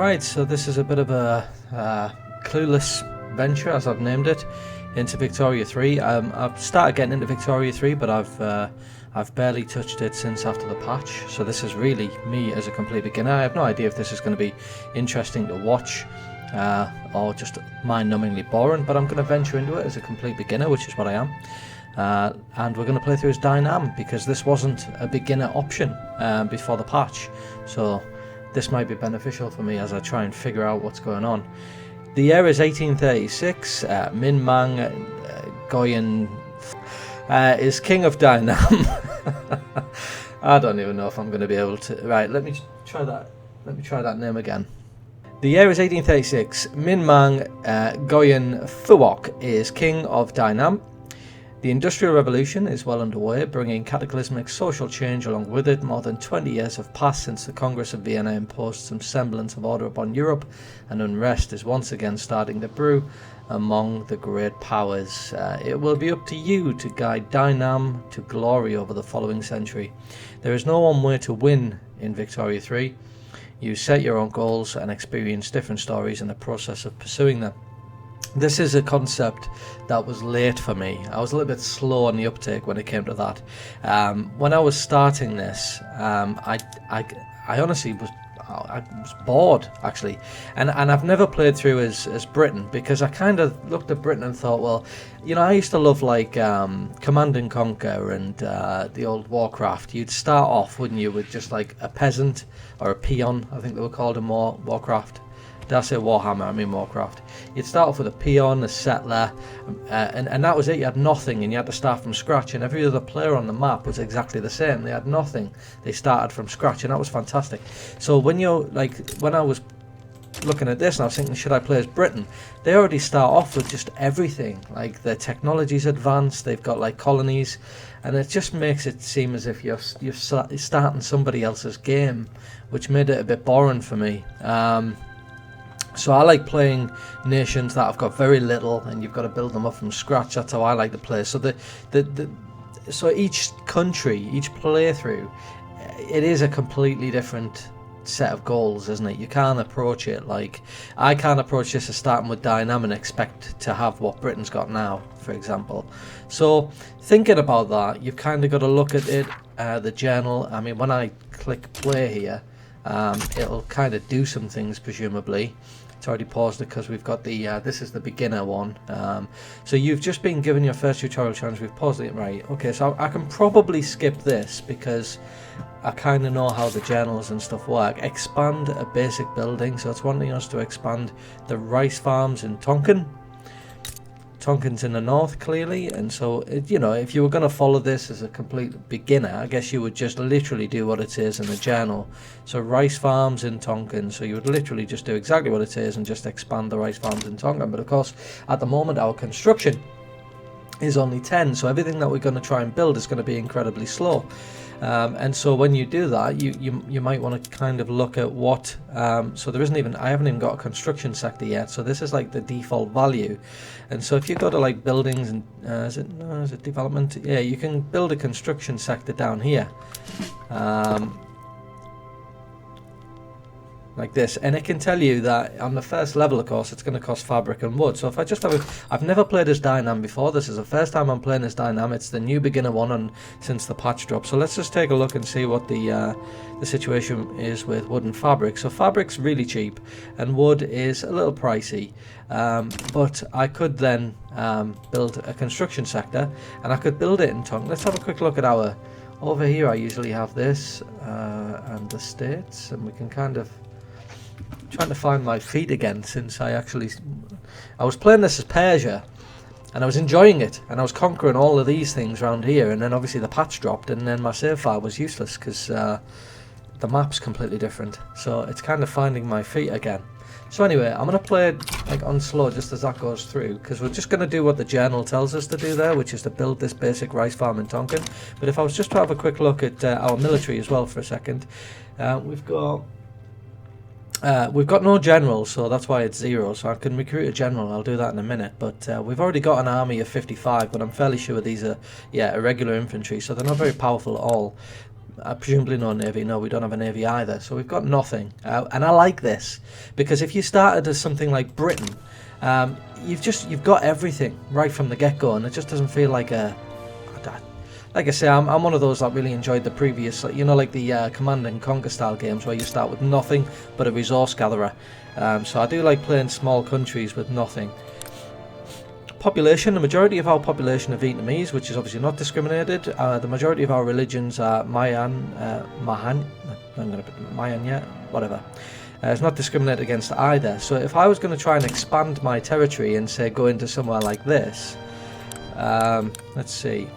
Alright, so this is a bit of a clueless venture, as I've named it, into Victoria 3. I've started getting into Victoria 3, but I've barely touched it since after the patch, so this is really me as a complete beginner. I have no idea if this is going to be interesting to watch or just mind-numbingly boring, but I'm going to venture into it as a complete beginner, which is what I am. And we're going to play through as Dai Nam, because this wasn't a beginner option before the patch, so this might be beneficial for me as I try and figure out what's going on. The year is 1836. Min Mang Goyen is king of Dai Nam. I don't even know if I'm going to be able to. Right, let me try that. Let me try that name again. The year is 1836. Min Mang Goyen Phuoc is king of Dai Nam. The Industrial Revolution is well underway, bringing cataclysmic social change along with it. More than 20 years have passed since the Congress of Vienna imposed some semblance of order upon Europe, and unrest is once again starting to brew among the great powers. It will be up to you to guide Dai Nam to glory over the following century. There is no one way to win in Victoria 3. You set your own goals and experience different stories in the process of pursuing them. This is a concept that was late for me. I was a little bit slow on the uptake when it came to that. When I was starting this, I honestly was bored, actually, and I've never played through as Britain, because I kind of looked at Britain and thought, well, you know, I used to love like Command and Conquer and the old Warcraft. You'd start off, wouldn't you, with just like a peasant or a peon, I think they were called in Warcraft. Did I say Warhammer? I mean Warcraft. You'd start off with a peon, a settler, and that was it. You had nothing, and you had to start from scratch, and every other player on the map was exactly the same. They had nothing. They started from scratch, and that was fantastic. So when you're like, when I was looking at this and I was thinking, should I play as Britain? They already start off with just everything. Like, their technology's advanced, they've got like colonies, and it just makes it seem as if you're starting somebody else's game, which made it a bit boring for me. So I like playing nations that have got very little, and you've got to build them up from scratch. That's how I like to play. So so each country, each playthrough, it is a completely different set of goals, isn't it? You can't approach it like, I can't approach this as starting with Dai Nam and expect to have what Britain's got now, for example. So thinking about that, you've kind of got to look at it, the journal. I mean, when I click play here, it'll kind of do some things, presumably. It's already paused it because we've got the this is the beginner one. So you've just been given your first tutorial challenge. We've paused it. Right, okay, so I can probably skip this because I kind of know how the journals and stuff work. Expand a basic building, so it's wanting us to expand the rice farms in Tonkin. Tonkin's in the north, clearly, and so you know, if you were going to follow this as a complete beginner, I guess you would just literally do what it says in the journal. So rice farms in Tonkin, so you would literally just do exactly what it says and just expand the rice farms in Tonkin. But of course, at the moment, our construction is only 10, so everything that we're going to try and build is going to be incredibly slow. And so when you do that, you might want to kind of look at what, so there isn't even, I haven't even got a construction sector yet, so this is like the default value. And so if you go to like buildings and, is it development? Yeah, you can build a construction sector down here. Like this, and it can tell you that on the first level, of course, it's going to cost fabric and wood. So if I just have I've never played as Dai Nam before. This is the first time I'm playing as Dai Nam. It's the new beginner one since the patch drop. So let's just take a look and see what the situation is with wood and fabric. So fabric's really cheap, and wood is a little pricey. But I could then build a construction sector, and I could build it in Tonkin. Let's have a quick look at our over here. I usually have this and the states, and we can kind of. Trying to find my feet again since I was playing this as Persia, and I was enjoying it, and I was conquering all of these things around here, and then obviously the patch dropped, and then my save file was useless because the map's completely different. So it's kind of finding my feet again. So anyway, I'm going to play it like on slow just as that goes through, because we're just going to do what the journal tells us to do there, which is to build this basic rice farm in Tonkin. But if I was just to have a quick look at our military as well for a second, we've got no general, so that's why it's 0. So I can recruit a general. I'll do that in a minute. But we've already got an army of 55, but I'm fairly sure these are, yeah, irregular infantry, so they're not very powerful at all. presumably no navy. No, we don't have a navy either. So we've got nothing. And I like this, because if you started as something like Britain, you've got everything right from the get-go, and it just doesn't feel like a... Like I say, I'm one of those that really enjoyed the previous, you know, like the Command and Conquer style games where you start with nothing but a resource gatherer. So I do like playing small countries with nothing. Population, the majority of our population are Vietnamese, which is obviously not discriminated. The majority of our religions are Mayan, whatever. It's not discriminated against either. So if I was going to try and expand my territory and say go into somewhere like this, let's see.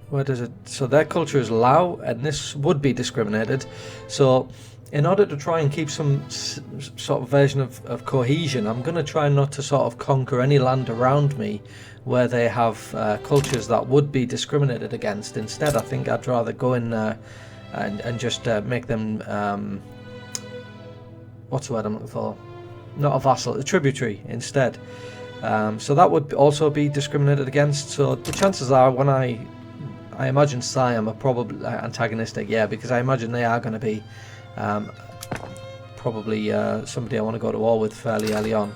Where does it... So their culture is Lao, and this would be discriminated. So in order to try and keep some sort of version of cohesion, I'm going to try not to sort of conquer any land around me where they have cultures that would be discriminated against. Instead, I think I'd rather go in and just make them... what's the word I'm looking for? Not a vassal, a tributary instead. So that would also be discriminated against. So the chances are, when I imagine Siam are probably antagonistic, yeah, because I imagine they are going to be probably somebody I want to go to war with fairly early on.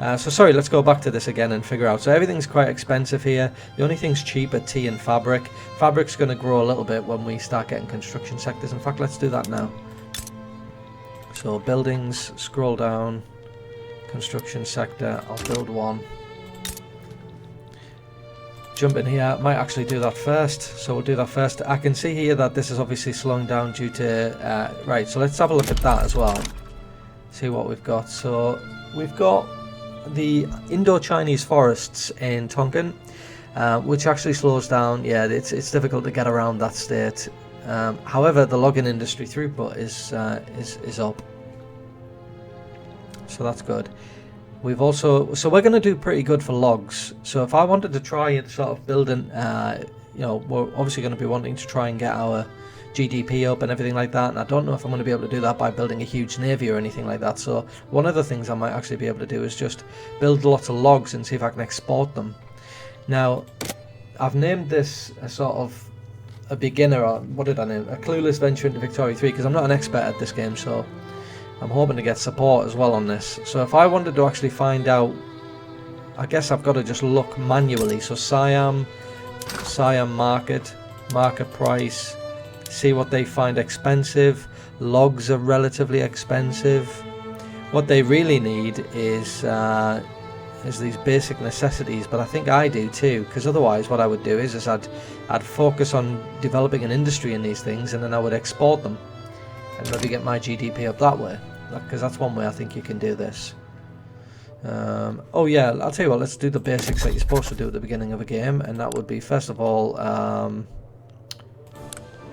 So sorry, let's go back to this again and figure out. So everything's quite expensive here. The only thing's cheap are tea and fabric. Fabric's going to grow a little bit when we start getting construction sectors. In fact, let's do that now. So buildings, scroll down, construction sector, I'll build one. Jump in here, might actually do that first, so we'll do that first. I can see here that this is obviously slowing down due to, right, so let's have a look at that as well. See what we've got. So we've got the Indo-Chinese forests in Tonkin, which actually slows down. Yeah, it's difficult to get around that state. However, the logging industry throughput is up, so that's good. We've also, so we're going to do pretty good for logs. So if I wanted to try and sort of build an, you know, we're obviously going to be wanting to try and get our GDP up and everything like that. And I don't know if I'm going to be able to do that by building a huge navy or anything like that. So one of the things I might actually be able to do is just build lots of logs and see if I can export them. Now, I've named this a sort of a beginner, or what did I name? A clueless venture into Victoria 3, because I'm not an expert at this game, so I'm hoping to get support as well on this. So if I wanted to actually find out, I guess I've got to just look manually. So Siam market price, see what they find expensive. Logs are relatively expensive. What they really need is these basic necessities, but I think I do too, because otherwise what I would do is I'd focus on developing an industry in these things, and then I would export them and maybe get my GDP up that way, because that's one way I think you can do this. Oh yeah, I'll tell you what, let's do the basics that you're supposed to do at the beginning of a game, and that would be, first of all,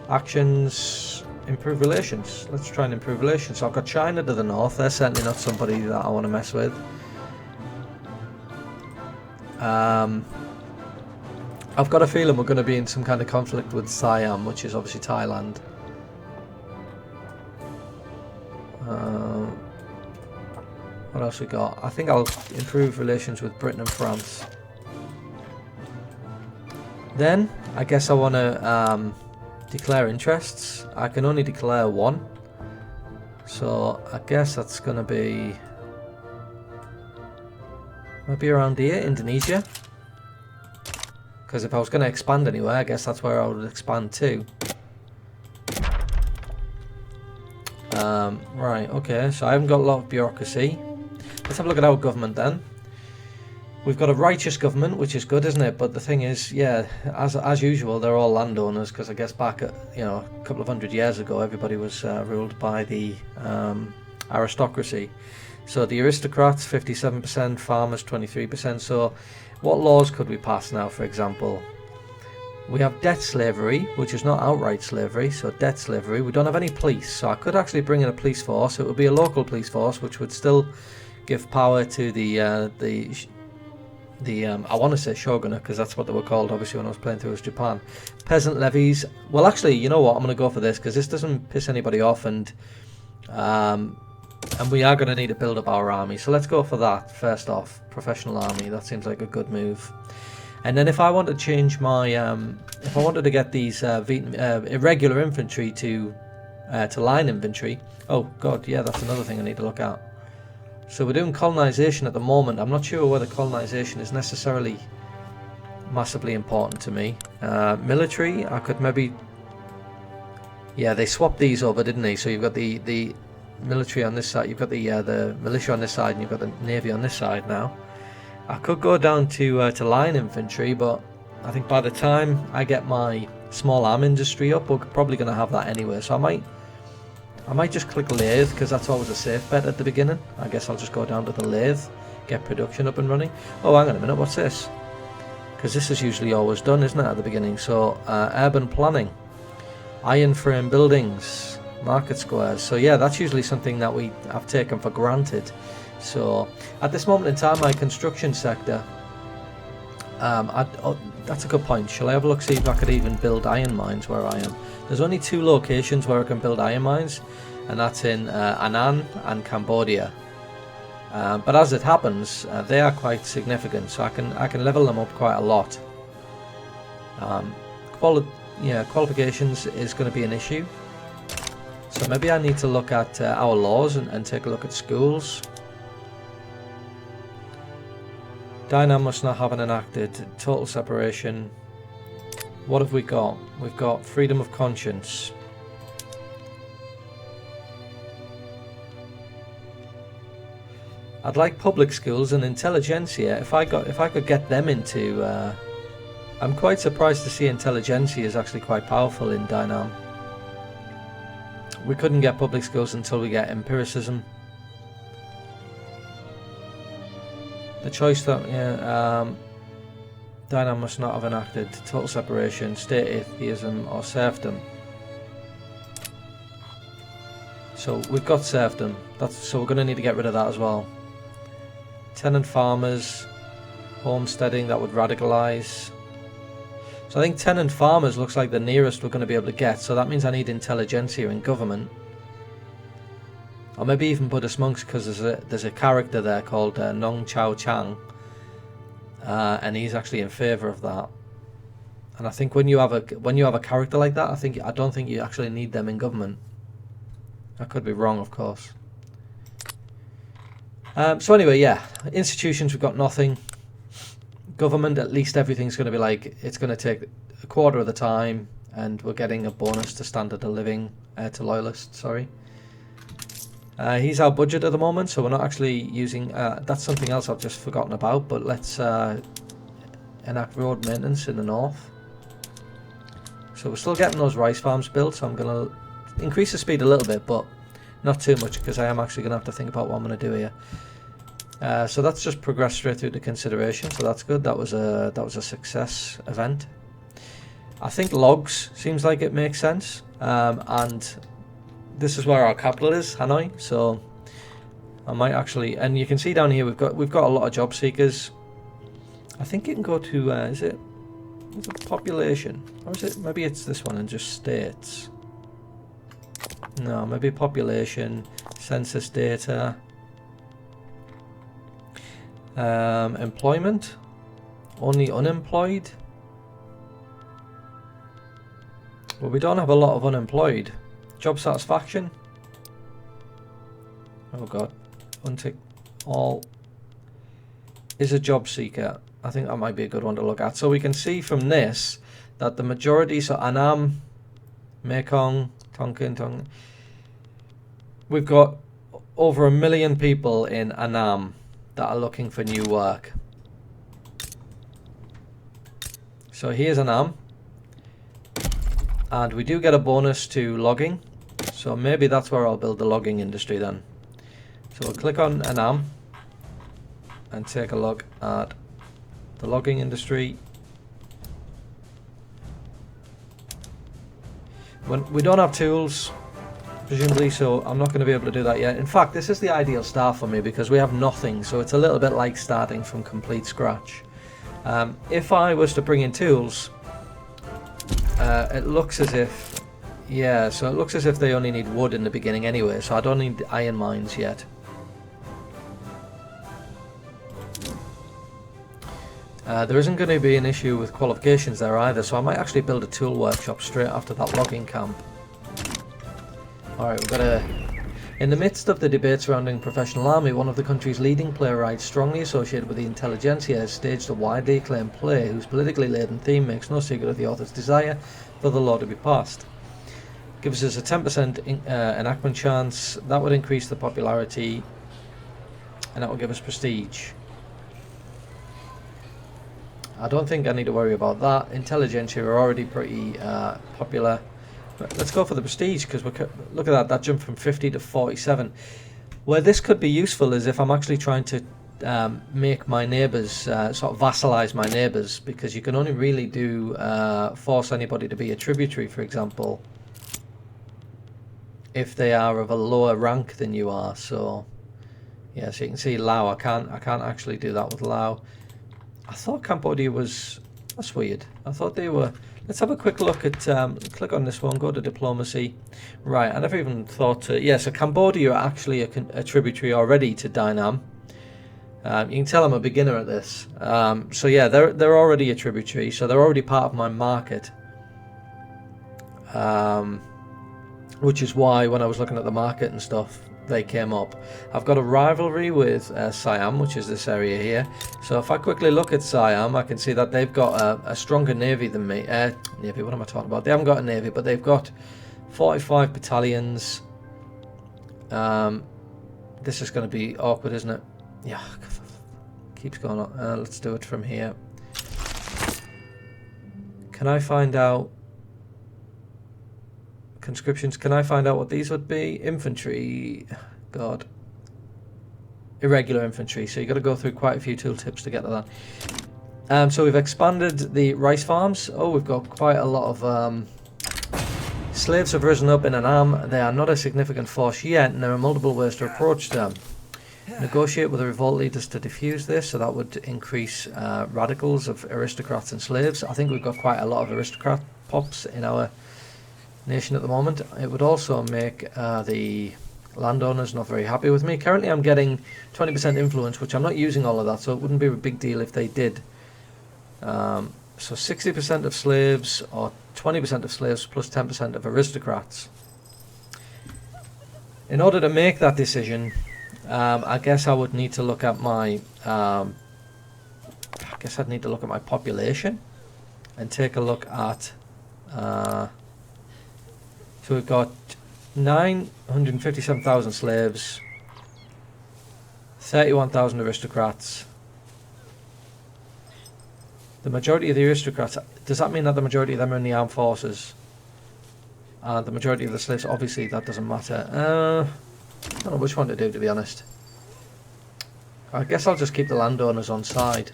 actions, improve relations. Let's try and improve relations. So I've got China to the north. They're certainly not somebody that I want to mess with. I've got a feeling we're going to be in some kind of conflict with Siam, which is obviously Thailand. What else we got? I think I'll improve relations with Britain and France. Then I guess I want to declare interests. I can only declare one, so I guess that's going to be maybe around here, Indonesia. Because if I was going to expand anywhere, I guess that's where I would expand to. Right, okay, so I haven't got a lot of bureaucracy. Let's have a look at our government then. We've got a righteous government, which is good, isn't it? But the thing is, yeah, as usual, they're all landowners, because I guess back at, you know, a couple of hundred years ago, everybody was ruled by the aristocracy. So the aristocrats, 57%, farmers, 23%. So what laws could we pass now, for example? We have debt slavery, which is not outright slavery, so debt slavery. We don't have any police, so I could actually bring in a police force. It would be a local police force, which would still give power to the I want to say shogunate, because that's what they were called, obviously, when I was playing through as Japan. Peasant levies. Well, actually, you know what? I'm going to go for this, because this doesn't piss anybody off, and we are going to need to build up our army. So let's go for that first off. Professional army. That seems like a good move. And then if I want to change my, if I wanted to get these irregular infantry to line infantry, oh god, yeah, that's another thing I need to look at. So we're doing colonization at the moment. I'm not sure whether colonization is necessarily massively important to me. Military, I could maybe, yeah, they swapped these over, didn't they? So you've got the military on this side, you've got the militia on this side, and you've got the navy on this side now. I could go down to line infantry, but I think by the time I get my small arm industry up, we're probably going to have that anyway. So I might just click lathe, because that's always a safe bet at the beginning. I guess I'll just go down to the lathe, get production up and running. Oh, hang on a minute, what's this? Because this is usually always done, isn't it, at the beginning? So urban planning, iron frame buildings, market squares. So yeah, that's usually something that we have taken for granted. So at this moment in time, my construction sector, that's a good point. Shall I have a look, see if I could even build iron mines where I am? There's only 2 locations where I can build iron mines, and that's in Annan and Cambodia. But as it happens, they are quite significant, so I can level them up quite a lot. Qualifications is going to be an issue, so maybe I need to look at our laws and take a look at schools. Dai Nam must not have an enacted total separation. What have we got? We've got freedom of conscience. I'd like public schools and intelligentsia. If I could get them into, I'm quite surprised to see intelligentsia is actually quite powerful in Dai Nam. We couldn't get public schools until we get empiricism. The choice that Dai Nam must not have enacted total separation, state atheism or serfdom. So we've got serfdom. So we're going to need to get rid of that as well. Tenant farmers, homesteading, that would radicalize. So I think tenant farmers looks like the nearest we're going to be able to get. So that means I need intelligentsia in government. Or maybe even Buddhist monks, because there's a character there called Nong Chao Chang, and he's actually in favour of that. And I think when you have a character like that, I don't think you actually need them in government. I could be wrong, of course. So anyway, yeah, institutions, we've got nothing. Government, at least everything's going to be like, it's going to take a quarter of the time, and we're getting a bonus to standard of living, to loyalists, sorry. He's our budget at the moment, so we're not actually using, that's something else I've just forgotten about, but let's enact road maintenance in the north. So we're still getting those rice farms built, so I'm going to increase the speed a little bit, but not too much, because I am actually going to have to think about what I'm going to do here. So that's just progressed straight through to consideration, so that's good. That was a success event. I think logs seems like it makes sense, and this is where our capital is, Hanoi. So I might actually, and you can see down here we've got a lot of job seekers. I think you can go to is it population, or is it, maybe it's this one and just states. No, maybe population, census data, employment, only unemployed. Well, we don't have a lot of unemployed. Job satisfaction. Oh god, untick all. Is a job seeker. I think that might be a good one to look at. So we can see from this that the majority, so Annam, Mekong, Tonkin, we've got over 1 million people in Annam that are looking for new work. So here's Annam, and we do get a bonus to logging, so maybe that's where I'll build the logging industry then. So we'll click on Annam and take a look at the logging industry. When we don't have tools, presumably, so I'm not going to be able to do that yet. In fact, this is the ideal start for me because we have nothing, so it's a little bit like starting from complete scratch. If I was to bring in tools, it looks as if, yeah, so it looks as if they only need wood in the beginning anyway, so I don't need iron mines yet. There isn't going to be an issue with qualifications there either, so I might actually build a tool workshop straight after that logging camp. Alright, we've got a... In the midst of the debate surrounding professional army, one of the country's leading playwrights, strongly associated with the intelligentsia, has staged a widely acclaimed play whose politically laden theme makes no secret of the author's desire for the law to be passed. Gives us a 10% enactment chance. That would increase the popularity, and that will give us prestige. I don't think I need to worry about that. Intelligentsia are already pretty popular. But let's go for the prestige, because look at that jumped from 50 to 47. Where this could be useful is if I'm actually trying to make my neighbours, sort of vassalise my neighbours, because you can only really do force anybody to be a tributary, for example, if they are of a lower rank than you are. So yeah, so you can see Lao, I can't actually do that with Lao. I thought Cambodia was... That's weird. I thought they were... Let's have a quick look at... click on this one, go to diplomacy. Right, I never even thought to... Yeah, so Cambodia are actually a tributary already to Dai Nam. You can tell I'm a beginner at this. So yeah, they're already a tributary, so they're already part of my market. Which is why when I was looking at the market and stuff, they came up. I've got a rivalry with Siam, which is this area here. So if I quickly look at Siam, I can see that they've got a stronger navy than me. Navy, what am I talking about? They haven't got a navy, but they've got 45 battalions. This is going to be awkward, isn't it? Yeah, keeps going on. Let's do it from here. Can I find out conscriptions? Can I find out what these would be? Infantry, God, irregular infantry. So you got to go through quite a few tooltips to get to that. So we've expanded the rice farms. Oh, we've got quite a lot of slaves have risen up in Annam. They are not a significant force yet, and there are multiple ways to approach them. Negotiate with the revolt leaders to defuse this, so that would increase radicals of aristocrats and slaves. I think we've got quite a lot of aristocrat pops in our nation at the moment. It would also make the landowners not very happy with me. Currently I'm getting 20% influence, which I'm not using all of that, so it wouldn't be a big deal if they did. So 60% of slaves, or 20% of slaves plus 10% of aristocrats. In order to make that decision, I guess I would need to look at my I guess I'd need to look at my population and take a look at so we've got 957,000 slaves, 31,000 aristocrats. The majority of the aristocrats, does that mean that the majority of them are in the armed forces? And the majority of the slaves, obviously that doesn't matter. I don't know which one to do, to be honest. I guess I'll just keep the landowners on side.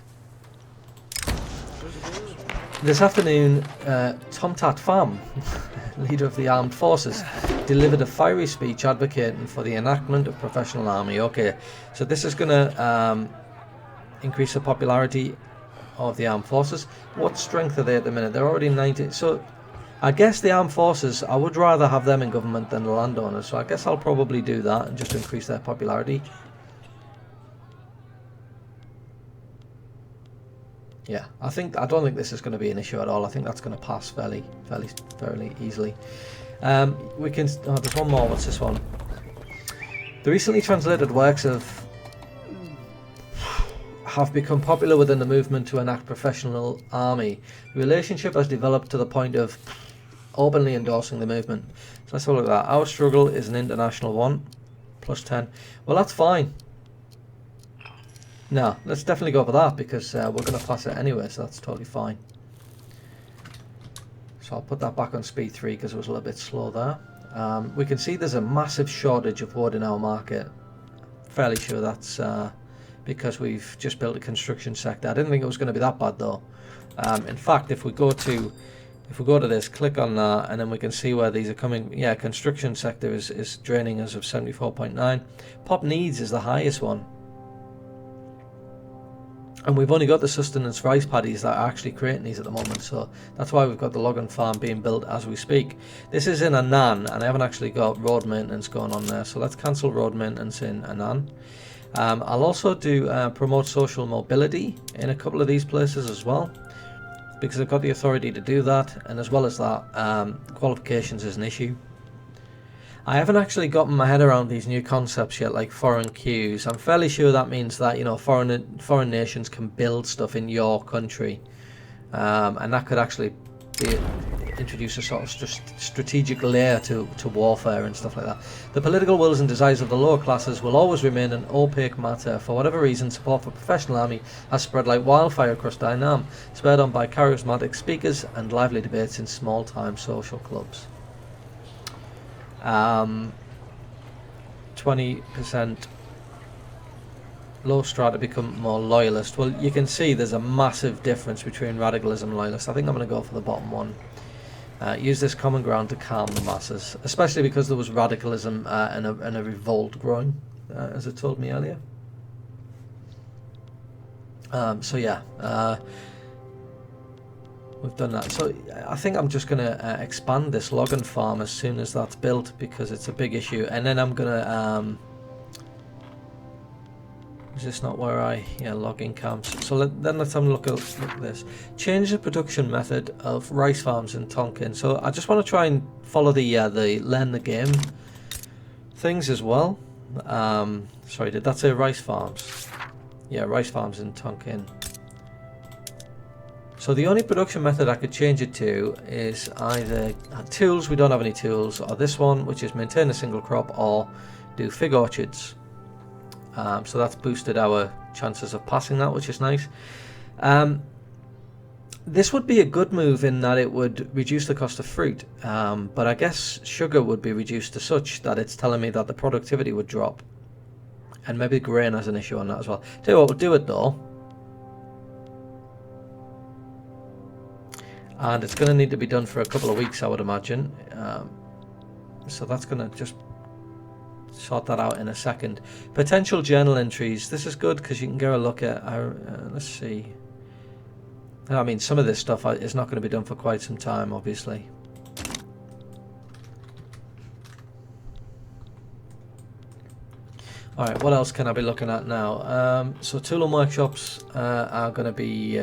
This afternoon, Tom Tat Pham, leader of the armed forces, delivered a fiery speech advocating for the enactment of professional army. Okay, so this is going to increase the popularity of the armed forces. What strength are they at the minute? They're already 90. So I guess the armed forces, I would rather have them in government than the landowners. So I guess I'll probably do that and just increase their popularity. Yeah, I don't think this is going to be an issue at all. I think that's going to pass fairly easily. We can. Oh, there's one more. What's this one? The recently translated works have become popular within the movement to enact professional army. The relationship has developed to the point of openly endorsing the movement. So let's have a look at that. Our struggle is an international one. Plus 10. Well, that's fine. No, let's definitely go for that, because we're going to pass it anyway, so that's totally fine. So I'll put that back on speed 3 because it was a little bit slow there. We can see there's a massive shortage of wood in our market. Fairly sure that's because we've just built a construction sector. I didn't think it was going to be that bad though. In fact, if we go to this, click on that, and then we can see where these are coming. Yeah, construction sector is draining us of 74.9. Pop needs is the highest one. And we've only got the sustenance rice paddies that are actually creating these at the moment, so that's why we've got the logging farm being built as we speak. This is in Annan, and I haven't actually got road maintenance going on there, so let's cancel road maintenance in Annan. I'll also do promote social mobility in a couple of these places as well, because I've got the authority to do that, and as well as that, qualifications is an issue. I haven't actually gotten my head around these new concepts yet, like foreign queues. I'm fairly sure that means that, you know, foreign nations can build stuff in your country, and that could actually introduce a sort of strategic layer to warfare and stuff like that. The political wills and desires of the lower classes will always remain an opaque matter. For whatever reason, support for professional army has spread like wildfire across Dai Nam, spurred on by charismatic speakers and lively debates in small-time social clubs. 20% low strata become more loyalist. Well, you can see there's a massive difference between radicalism and loyalist. I think I'm going to go for the bottom one. Use this common ground to calm the masses, especially because there was radicalism and a revolt growing, as it told me earlier. So yeah, we've done that. So I think I'm just going to expand this logging farm as soon as that's built, because it's a big issue. And then I'm going to... is this not where logging camps? So then let's have a look at this. Change the production method of rice farms in Tonkin. So I just want to try and follow the learn the game things as well. Sorry, did that say rice farms? Yeah, rice farms in Tonkin. So the only production method I could change it to is either tools, we don't have any tools, or this one, which is maintain a single crop, or do fig orchards. So that's boosted our chances of passing that, which is nice. This would be a good move in that it would reduce the cost of fruit, but I guess sugar would be reduced to such that it's telling me that the productivity would drop. And maybe grain has an issue on that as well. Tell you what, we'll do it though. And it's going to need to be done for a couple of weeks, I would imagine. So that's going to just sort that out in a second. Potential journal entries. This is good because you can go a look at our, let's see. I mean, some of this stuff is not going to be done for quite some time, obviously. Alright, what else can I be looking at now? So tool and workshops are going to be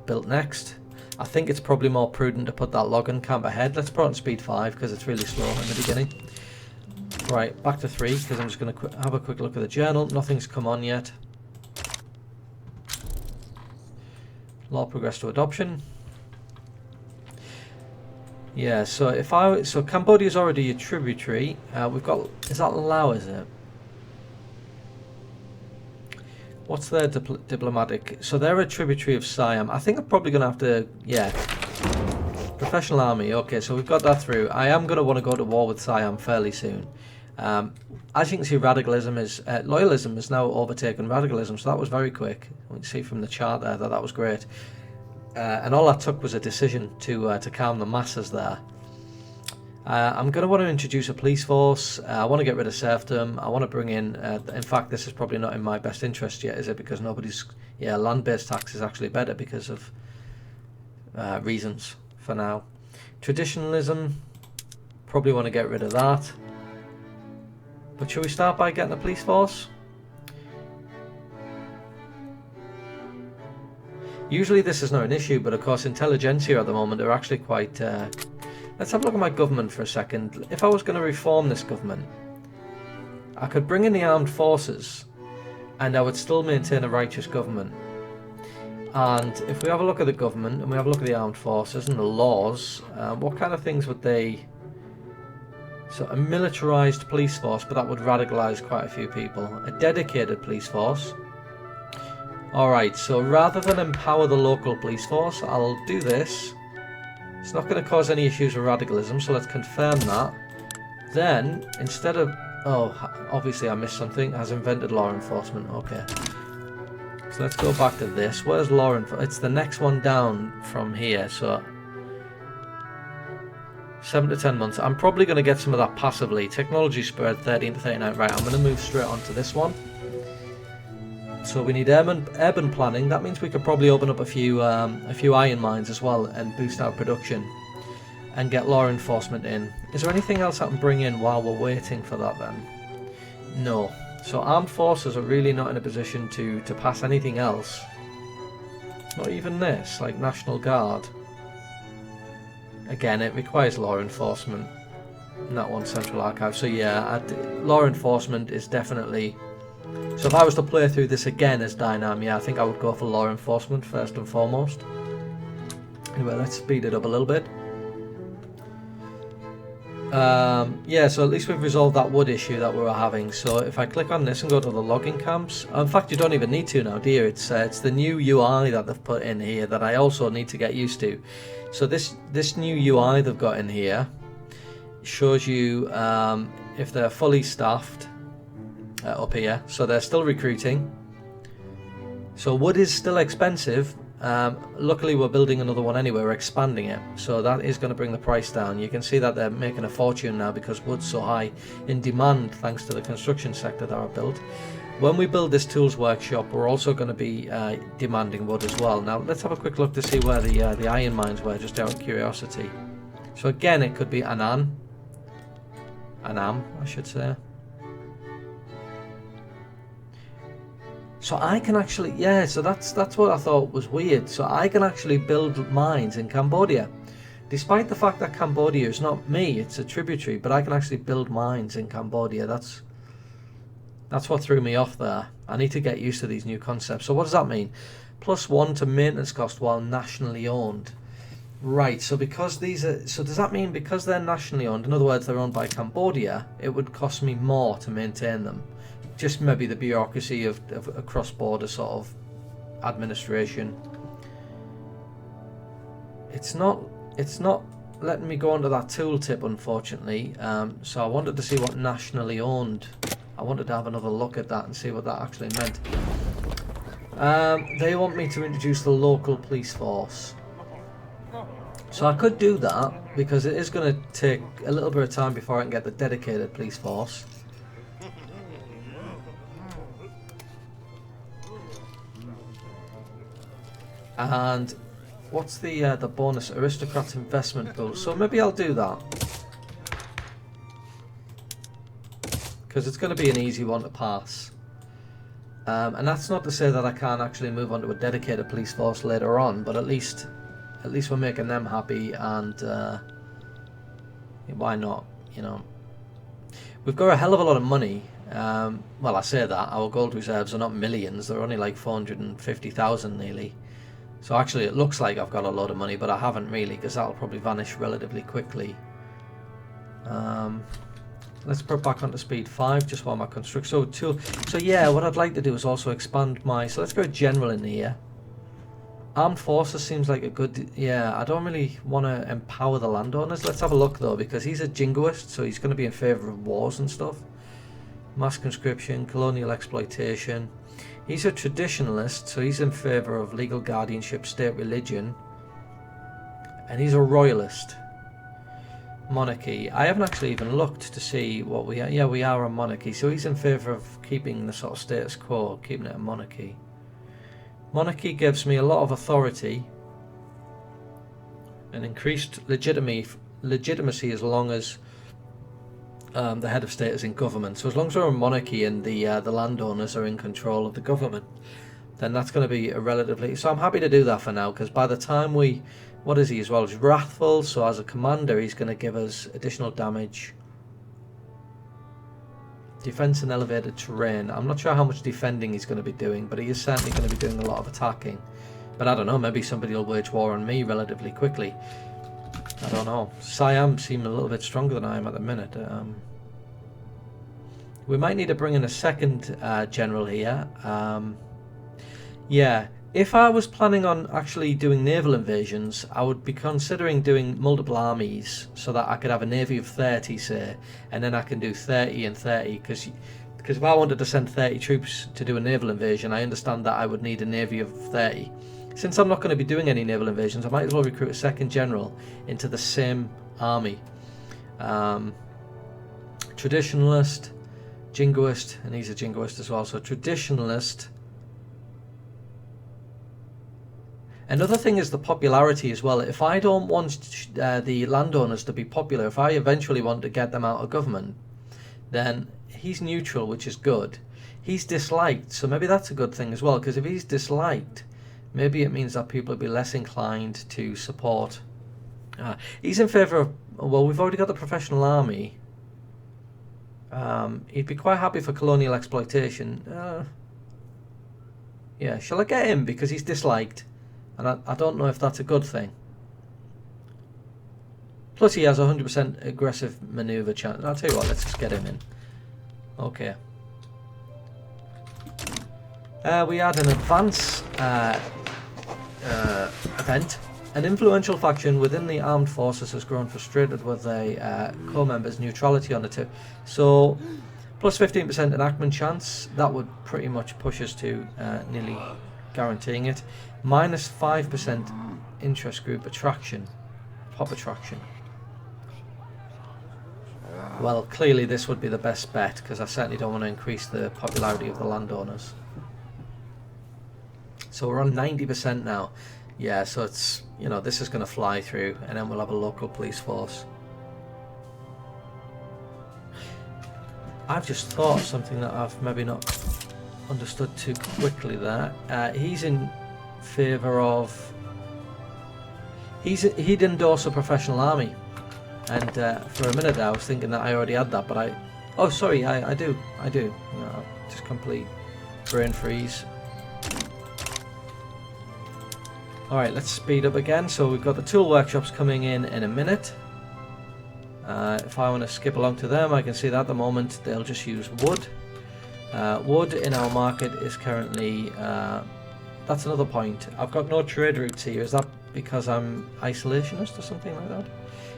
built next. I think it's probably more prudent to put that logging camp ahead. Let's put it on speed 5 because it's really slow in the beginning. Right, back to 3 because I'm just going to have a quick look at the journal. Nothing's come on yet. Law progress to adoption. Yeah, so Cambodia's already a tributary. We've got, is that Laos, is it? What's their diplomatic? So they're a tributary of Siam. I think I'm probably going to have to, yeah. Professional army. Okay, so we've got that through. I am going to want to go to war with Siam fairly soon. As you can see, loyalism has now overtaken radicalism, so that was very quick. We can see from the chart there that was great. And all that took was a decision to calm the masses there. I'm going to want to introduce a police force. I want to get rid of serfdom. I want to bring in fact, this is probably not in my best interest yet, is it? Because land-based tax is actually better because of reasons for now. Traditionalism, probably want to get rid of that. But should we start by getting a police force? Usually this is not an issue, but of course intelligentsia at the moment are actually quite... Let's have a look at my government for a second. If I was going to reform this government, I could bring in the armed forces and I would still maintain a righteous government. And if we have a look at the government and we have a look at the armed forces and the laws, what kind of things would they... So a militarised police force, but that would radicalise quite a few people. A dedicated police force. Alright, so rather than empower the local police force, I'll do this. It's not going to cause any issues with radicalism, so let's confirm that. Then, instead of... Oh, obviously I missed something. Has invented law enforcement. Okay. So let's go back to this. Where's law enforcement? It's the next one down from here, so... 7 to 10 months. I'm probably going to get some of that passively. Technology spread 13 to 39. Right, I'm going to move straight on to this one. So we need urban planning. That means we could probably open up a few iron mines as well and boost our production and get law enforcement in. Is there anything else I can bring in while we're waiting for that then? No. So armed forces are really not in a position to pass anything else. Not even this, like National Guard. Again, it requires law enforcement. Not one Central Archive. So yeah, law enforcement is definitely... So if I was to play through this again as Dai Nam, yeah, I think I would go for law enforcement first and foremost. Anyway, let's speed it up a little bit. Yeah, so at least we've resolved that wood issue that we were having. So if I click on this and go to the logging camps, in fact you don't even need to now, do you? It's the new UI that they've put in here that I also need to get used to. So this new UI they've got in here shows you if they're fully staffed up here. So they're still recruiting. So wood is still expensive. Luckily we're building another one anyway, we're expanding it, so that is going to bring the price down. You can see that they're making a fortune now because wood's so high in demand thanks to the construction sector that are built. When we build this tools workshop, we're also going to be demanding wood as well. Now let's have a quick look to see where the iron mines were, just out of curiosity. So again, it could be Anam, I should say. So I can actually, yeah, so that's what I thought was weird. So I can actually build mines in Cambodia. Despite the fact that Cambodia is not me, it's a tributary, but I can actually build mines in Cambodia. That's what threw me off there. I need to get used to these new concepts. So what does that mean? +1 to maintenance cost while nationally owned. Right, so because these are, so does that mean because they're nationally owned, in other words they're owned by Cambodia, it would cost me more to maintain them? Just maybe the bureaucracy of a cross-border sort of administration. It's not letting me go onto that tooltip, unfortunately. So I wanted to see what nationally owned. I wanted to have another look at that and see what that actually meant. They want me to introduce the local police force. So I could do that because it is going to take a little bit of time before I can get the dedicated police force. And what's the bonus? Aristocrats investment pool. So maybe I'll do that. Because it's going to be an easy one to pass. And that's not to say that I can't actually move on to a dedicated police force later on, but at least we're making them happy, and why not, you know. We've got a hell of a lot of money. Well, I say that, our gold reserves are not millions, they're only like 450,000 nearly. So actually it looks like I've got a lot of money, but I haven't really, because that'll probably vanish relatively quickly. Let's put back onto speed 5 just while my construction. So yeah, what I'd like to do is also expand my. So let's go general in here. Armed forces seems like a good. Yeah, I don't really want to empower the landowners. Let's have a look though, because he's a jingoist, so he's going to be in favour of wars and stuff. Mass conscription, colonial exploitation. He's a traditionalist, so he's in favour of legal guardianship, state religion. And he's a royalist. Monarchy. I haven't actually even looked to see what we are. Yeah, we are a monarchy, so he's in favour of keeping the sort of status quo, keeping it a monarchy. Monarchy gives me a lot of authority and increased legitimacy as long as the head of state is in government. So as long as we're a monarchy and the landowners are in control of the government, then that's going to be a relatively... So I'm happy to do that for now, because by the time we... What is he as well? He's wrathful, so as a commander he's going to give us additional damage. Defense in elevated terrain. I'm not sure how much defending he's going to be doing, but he is certainly going to be doing a lot of attacking. But I don't know, maybe somebody will wage war on me relatively quickly. I don't know. Siam seem a little bit stronger than I am at the minute. We might need to bring in a second general here. Yeah, if I was planning on actually doing naval invasions, I would be considering doing multiple armies so that I could have a navy of 30, say, and then I can do 30 and 30, because if I wanted to send 30 troops to do a naval invasion, I understand that I would need a navy of 30. Since I'm not going to be doing any naval invasions, I might as well recruit a second general into the same army. Traditionalist, jingoist, and he's a jingoist as well, so traditionalist. Another thing is the popularity as well. If I don't want the landowners to be popular, if I eventually want to get them out of government, then he's neutral, which is good. he's disliked, so maybe that's a good thing as well, because if he's disliked, maybe it means that people will be less inclined to support. He's in favour of, well, we've already got the professional army. He'd be quite happy for colonial exploitation. Yeah, shall I get him? Because he's disliked. And I don't know if that's a good thing. Plus he has 100% aggressive manoeuvre chance. I'll tell you what, let's just get him in. Okay. We had an advance event. An influential faction within the armed forces has grown frustrated with a co-member's neutrality on the tip. So, plus 15% enactment chance. That would pretty much push us to nearly guaranteeing it. Minus 5% interest group attraction. Pop attraction. Well, clearly this would be the best bet, because I certainly don't want to increase the popularity of the landowners. So we're on 90% now. Yeah, so it's, you know, this is going to fly through, and then we'll have a local police force. I've just thought of something that I've maybe not understood too quickly there. He's in favour of... He'd endorse a professional army. And for a minute I was thinking that I already had that, but oh, sorry, I do. No, just complete brain freeze. Alright, let's speed up again. So we've got the tool workshops coming in a minute. If I want to skip along to them, I can see that at the moment they'll just use wood. Wood in our market is currently... that's another point. I've got no trade routes here. Is that because I'm isolationist or something like that?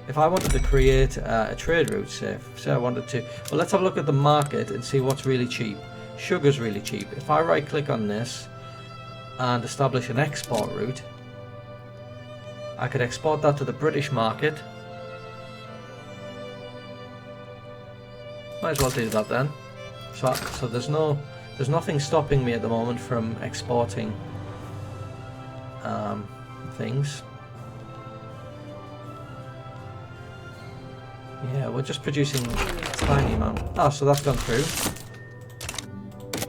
If I wanted to create a trade route, say I wanted to... Well, let's have a look at the market and see what's really cheap. Sugar's really cheap. If I right click on this and establish an export route, I could export that to the British market. Might as well do that then. So there's nothing stopping me at the moment from exporting things. Yeah, we're just producing a tiny amount. Oh, so that's gone through.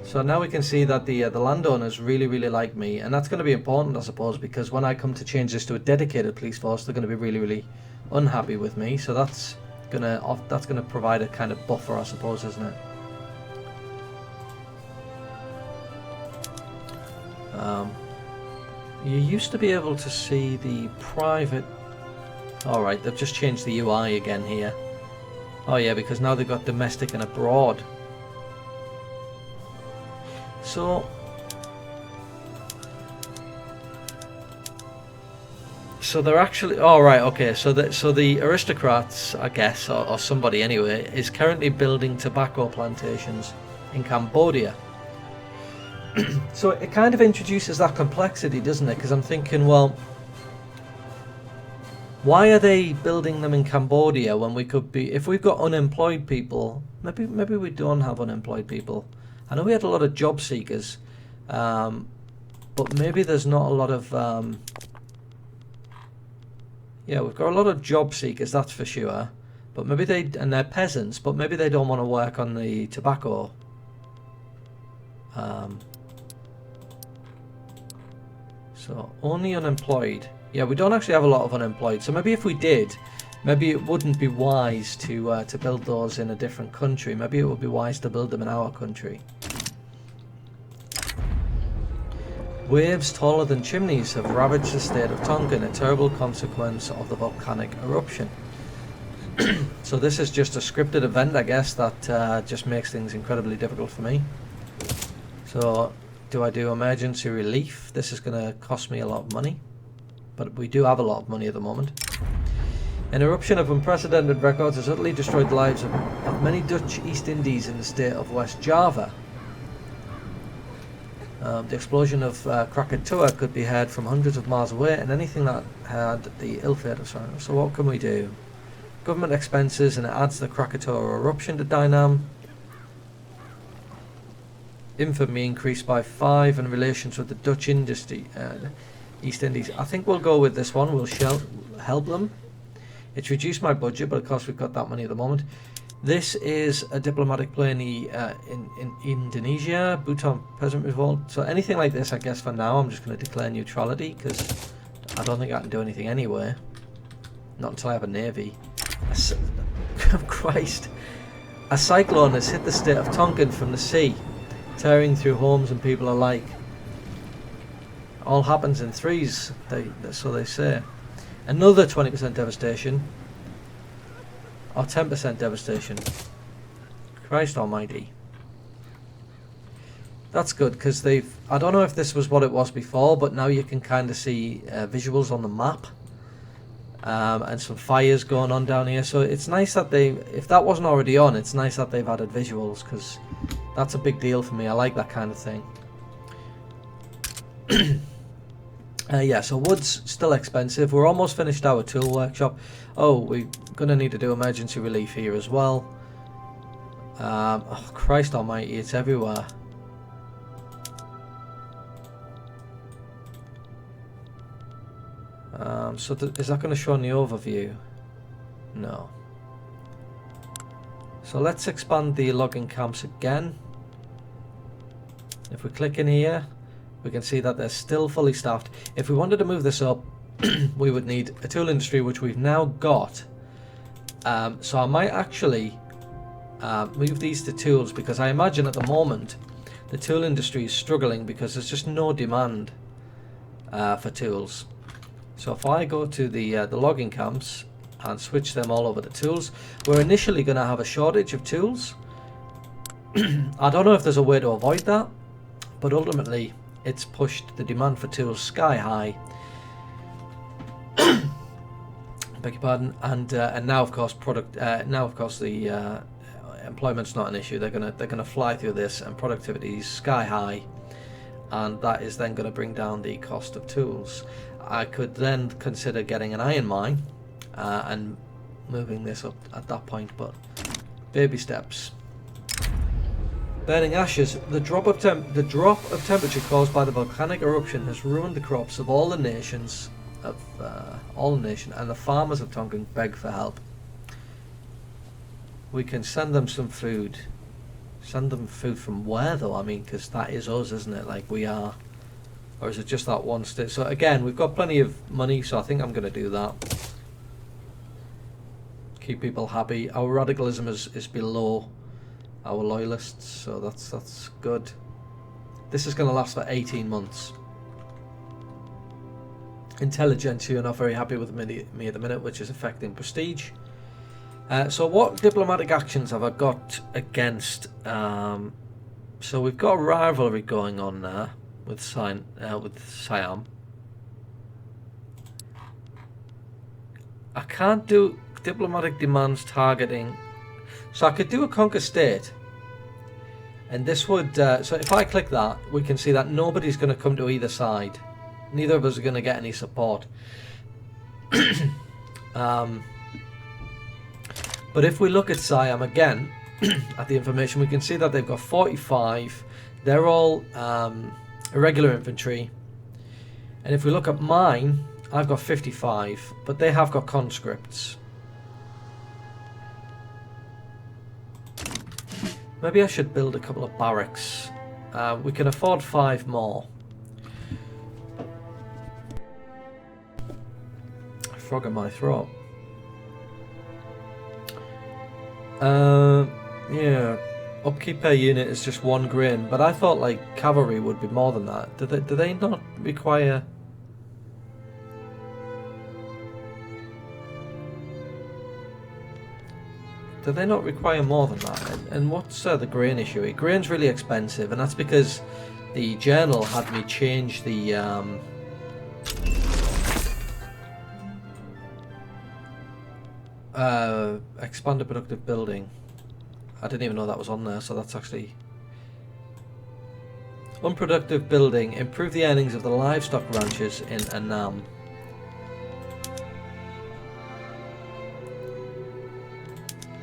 So now we can see that the landowners really like me, and that's going to be important, I suppose, because when I come to change this to a dedicated police force, they're going to be really unhappy with me. So that's gonna provide a kind of buffer, I suppose, isn't it? You used to be able to see the private... Alright, they've just changed the UI again here. Oh yeah, because now they've got domestic and abroad. So they're actually... Oh right, okay, so the aristocrats, I guess, or somebody anyway, is currently building tobacco plantations in Cambodia. So it kind of introduces that complexity, doesn't it? Because I'm thinking, well, why are they building them in Cambodia when we could be... If we've got unemployed people, maybe we don't have unemployed people. I know we had a lot of job seekers, but maybe there's not a lot of... yeah, we've got a lot of job seekers, that's for sure. But maybe and they're peasants, but maybe they don't want to work on the tobacco. So only unemployed. Yeah, we don't actually have a lot of unemployed. So maybe if we did, maybe it wouldn't be wise to build those in a different country. Maybe it would be wise to build them in our country. Waves taller than chimneys have ravaged the state of Tonkin, a terrible consequence of the volcanic eruption. So this is just a scripted event, I guess, that just makes things incredibly difficult for me. So, do I do emergency relief? This is going to cost me a lot of money. But we do have a lot of money at the moment. An eruption of unprecedented records has utterly destroyed the lives of many Dutch East Indies in the state of West Java. The explosion of Krakatoa could be heard from hundreds of miles away, and anything that had the ill fate of silence. So what can we do? Government expenses, and it adds the Krakatoa eruption to Dai Nam. Infamy increased by 5, and relations with the Dutch industry, East Indies. I think we'll go with this one. We'll help them. It's reduced my budget, but of course we've got that money at the moment. This is a diplomatic play in, in Indonesia, Bhutan Peasant Revolt. So anything like this, I guess for now, I'm just going to declare neutrality, because I don't think I can do anything anyway. Not until I have a navy. Christ. A cyclone has hit the state of Tonkin from the sea, tearing through homes and people alike. All happens in threes, so they say. Another 20% devastation. Or 10% devastation. Christ almighty. That's good, because they've... I don't know if this was what it was before, but now you can kind of see visuals on the map. And some fires going on down here. So it's nice that they... If that wasn't already on, it's nice that they've added visuals, because that's a big deal for me. I like that kind of thing. Yeah, so wood's still expensive. We're almost finished our tool workshop. Oh, we're going to need to do emergency relief here as well. Oh, Christ almighty, it's everywhere. So is that going to show on the overview? No. So let's expand the logging camps again. If we click in here, we can see that they're still fully staffed. If we wanted to move this up, we would need a tool industry, which we've now got. So I might actually move these to tools, because I imagine at the moment the tool industry is struggling because there's just no demand for tools. So if I go to the logging camps and switch them all over to tools, we're initially going to have a shortage of tools. I don't know if there's a way to avoid that, but ultimately it's pushed the demand for tools sky high. Beg your pardon. And now of course the employment's not an issue. They're gonna fly through this, and productivity is sky high, and that is then going to bring down the cost of tools. I could then consider getting an iron mine and moving this up at that point, but baby steps. Burning ashes. The drop of temperature caused by the volcanic eruption has ruined the crops of all the nations and the farmers of Tonkin beg for help. We can send them some food. Send them food from where though? I mean, because that is us, isn't it? Like we are. Or is it just that one state? So again, we've got plenty of money, so I think I'm going to do that. Keep people happy. Our radicalism is below our loyalists, so that's good. This is going to last for 18 months. Intelligentsia are not very happy with me at the minute, which is affecting prestige. So what diplomatic actions have I got against? So we've got a rivalry going on there with Siam. I can't do diplomatic demands targeting. So I could do a conquer state, and this would. So if I click that, we can see that nobody's going to come to either side. Neither of us are going to get any support. But if we look at Siam again, at the information, we can see that they've got 45. They're all irregular infantry. And if we look at mine, I've got 55, but they have got conscripts. Maybe I should build a couple of barracks. We can afford 5 more. Frog in my throat. Yeah, upkeep per unit is just 1 grain, but I thought like cavalry would be more than that. Do they not require? Do they not require more than that? And what's the grain issue? Grain's really expensive, and that's because the journal had me change the expanded productive building. I didn't even know that was on there, so that's actually unproductive building. Improve the earnings of the livestock ranches in Dai Nam.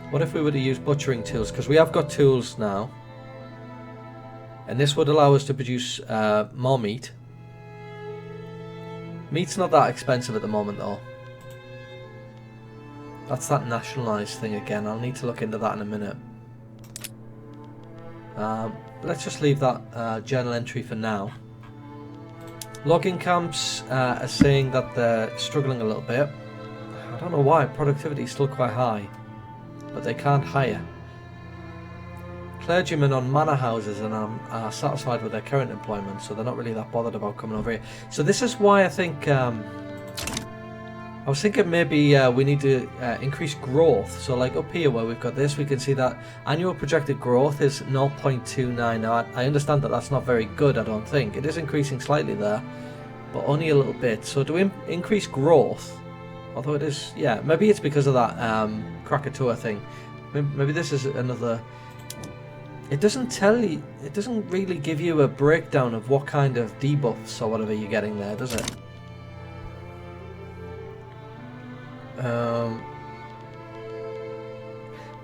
What if we were to use butchering tools? Because we have got tools now, and this would allow us to produce more meat. Meat's not that expensive at the moment though. That's that nationalised thing again. I'll need to look into that in a minute. Let's just leave that journal entry for now. Logging camps are saying that they're struggling a little bit. I don't know why. Productivity is still quite high, but they can't hire. Clergymen on manor houses and are satisfied with their current employment, so they're not really that bothered about coming over here. So this is why I think I was thinking maybe we need to increase growth. So like up here where we've got this, we can see that annual projected growth is 0.29. Now I understand that that's not very good, I don't think. It is increasing slightly there, but only a little bit. So do we increase growth? Although it is, yeah, maybe it's because of that Krakatoa thing. Maybe this is another... It doesn't tell you, it doesn't really give you a breakdown of what kind of debuffs or whatever you're getting there, does it?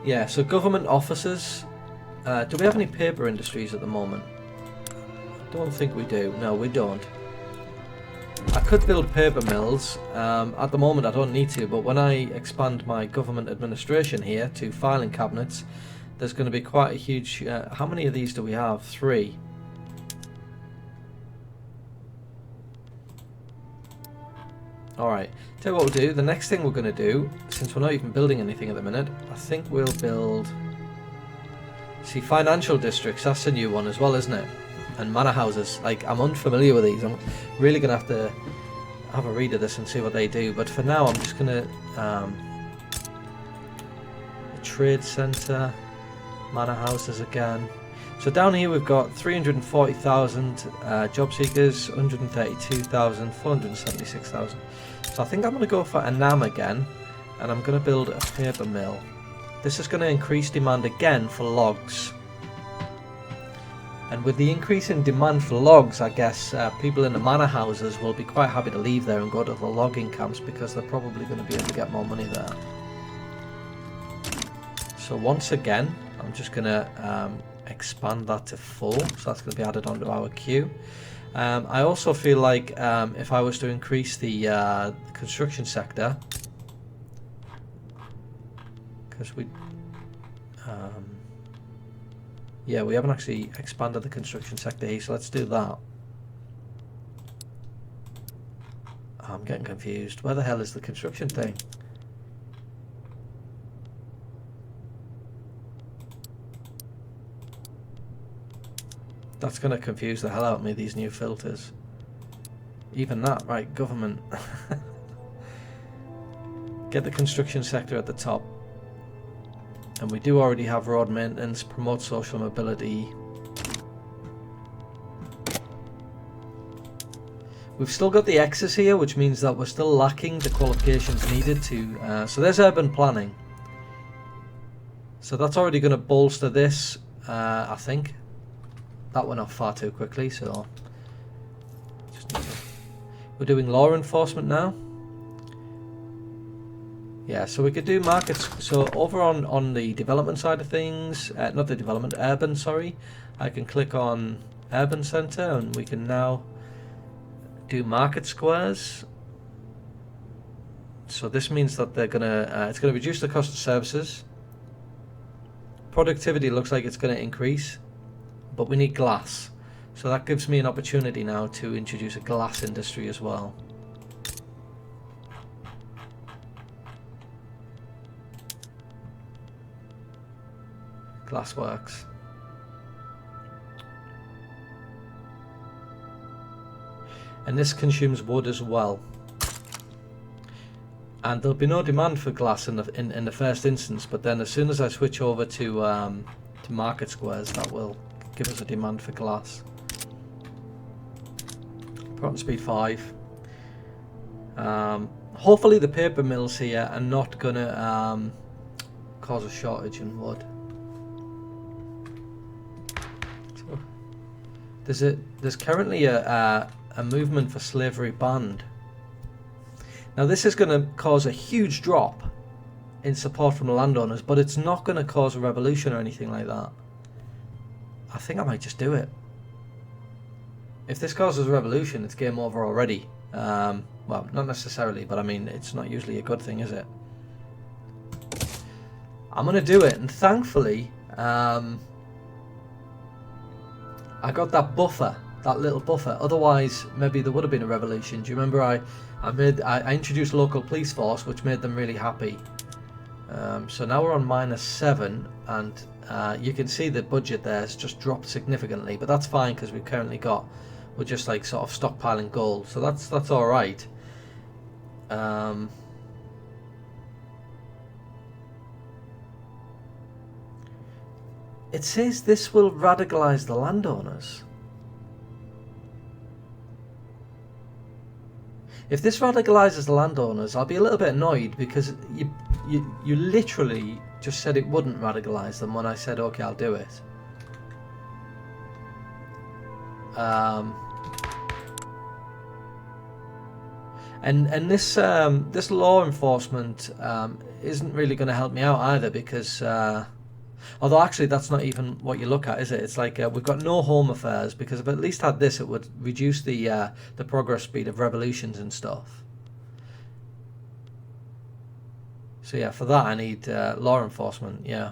Yeah, so government offices. Do we have any paper industries at the moment? I don't think we do. No, we don't. I could build paper mills. At the moment I don't need to, but when I expand my government administration here to filing cabinets, there's going to be quite a huge... how many of these do we have? 3. Alright, tell you what we'll do. The next thing we're going to do, since we're not even building anything at the minute, I think we'll build... See, financial districts, that's a new one as well, isn't it? And manor houses. Like, I'm unfamiliar with these. I'm really going to have to have a read of this and see what they do. But for now, I'm just going to... a trade centre, manor houses again. So down here we've got 340,000 job seekers, 132,000, 476,000. So I think I'm going to go for a NAM again, and I'm going to build a paper mill. This is going to increase demand again for logs. And with the increase in demand for logs, I guess people in the manor houses will be quite happy to leave there and go to the logging camps because they're probably going to be able to get more money there. So once again, I'm just going to expand that to full, so that's going to be added onto our queue. I also feel like if I was to increase the construction sector, because we yeah, we haven't actually expanded the construction sector here, so let's do that. I'm getting confused. Where the hell is the construction thing? That's going to confuse the hell out of me, these new filters. Even that, right, government. Get the construction sector at the top. And we do already have road maintenance, promote social mobility. We've still got the X's here, which means that we're still lacking the qualifications needed to... so there's urban planning. So that's already going to bolster this, I think. That went off far too quickly, so... We're doing law enforcement now. Yeah, so we could do markets. So over on the development side of things, not the development, urban, sorry. I can click on urban centre and we can now do market squares. So this means that they're gonna, it's gonna reduce the cost of services. Productivity looks like it's gonna increase, but we need glass. So that gives me an opportunity now to introduce a glass industry as well. Glassworks. And this consumes wood as well. And there'll be no demand for glass in the first instance, but then as soon as I switch over to market squares, that will give us a demand for glass. Proton speed 5. Hopefully the paper mills here are not gonna cause a shortage in wood. There's currently a movement for slavery banned. Now this is going to cause a huge drop in support from the landowners, but it's not going to cause a revolution or anything like that. I think I might just do it. If this causes a revolution, it's game over already. Well, not necessarily, but I mean, it's not usually a good thing, is it? I'm going to do it, and thankfully I got that buffer, that little buffer. Otherwise, maybe there would have been a revolution. Do you remember I introduced local police force, which made them really happy. So now we're on -7, and you can see the budget there has just dropped significantly, but that's fine because we're just like sort of stockpiling gold, so that's all right. It says this will radicalize the landowners. If this radicalizes the landowners, I'll be a little bit annoyed, because you literally just said it wouldn't radicalize them when I said, okay, I'll do it. And this law enforcement isn't really going to help me out either, because although actually that's not even what you look at, is it? It's like we've got no home affairs, because if I at least had this, it would reduce the progress speed of revolutions and stuff. So yeah, for that I need law enforcement, yeah.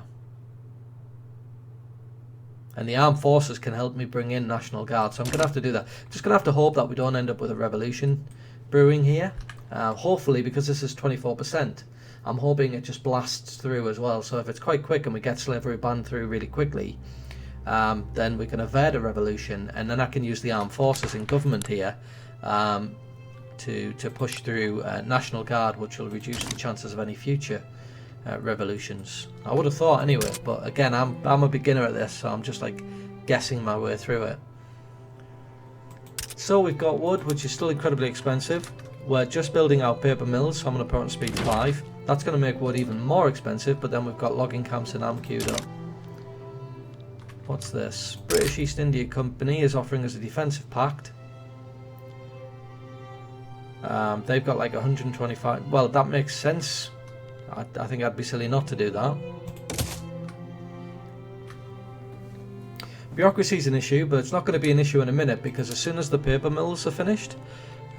And the armed forces can help me bring in National Guard, so I'm going to have to do that. Just going to have to hope that we don't end up with a revolution brewing here. Hopefully, because this is 24%, I'm hoping it just blasts through as well. So if it's quite quick and we get slavery banned through really quickly, then we can avert a revolution, and then I can use the armed forces in government here to push through National Guard, which will reduce the chances of any future revolutions. I would have thought anyway, but again, I'm a beginner at this, so I'm just like guessing my way through it. So we've got wood, which is still incredibly expensive. We're just building our paper mills, so I'm going to put it on speed 5. That's going to make wood even more expensive, but then we've got logging camps in Am queued up. What's this? British East India Company is offering us a defensive pact. They've got like 125. Well, that makes sense. I think I'd be silly not to do that. Bureaucracy is an issue, but it's not going to be an issue in a minute, because as soon as the paper mills are finished,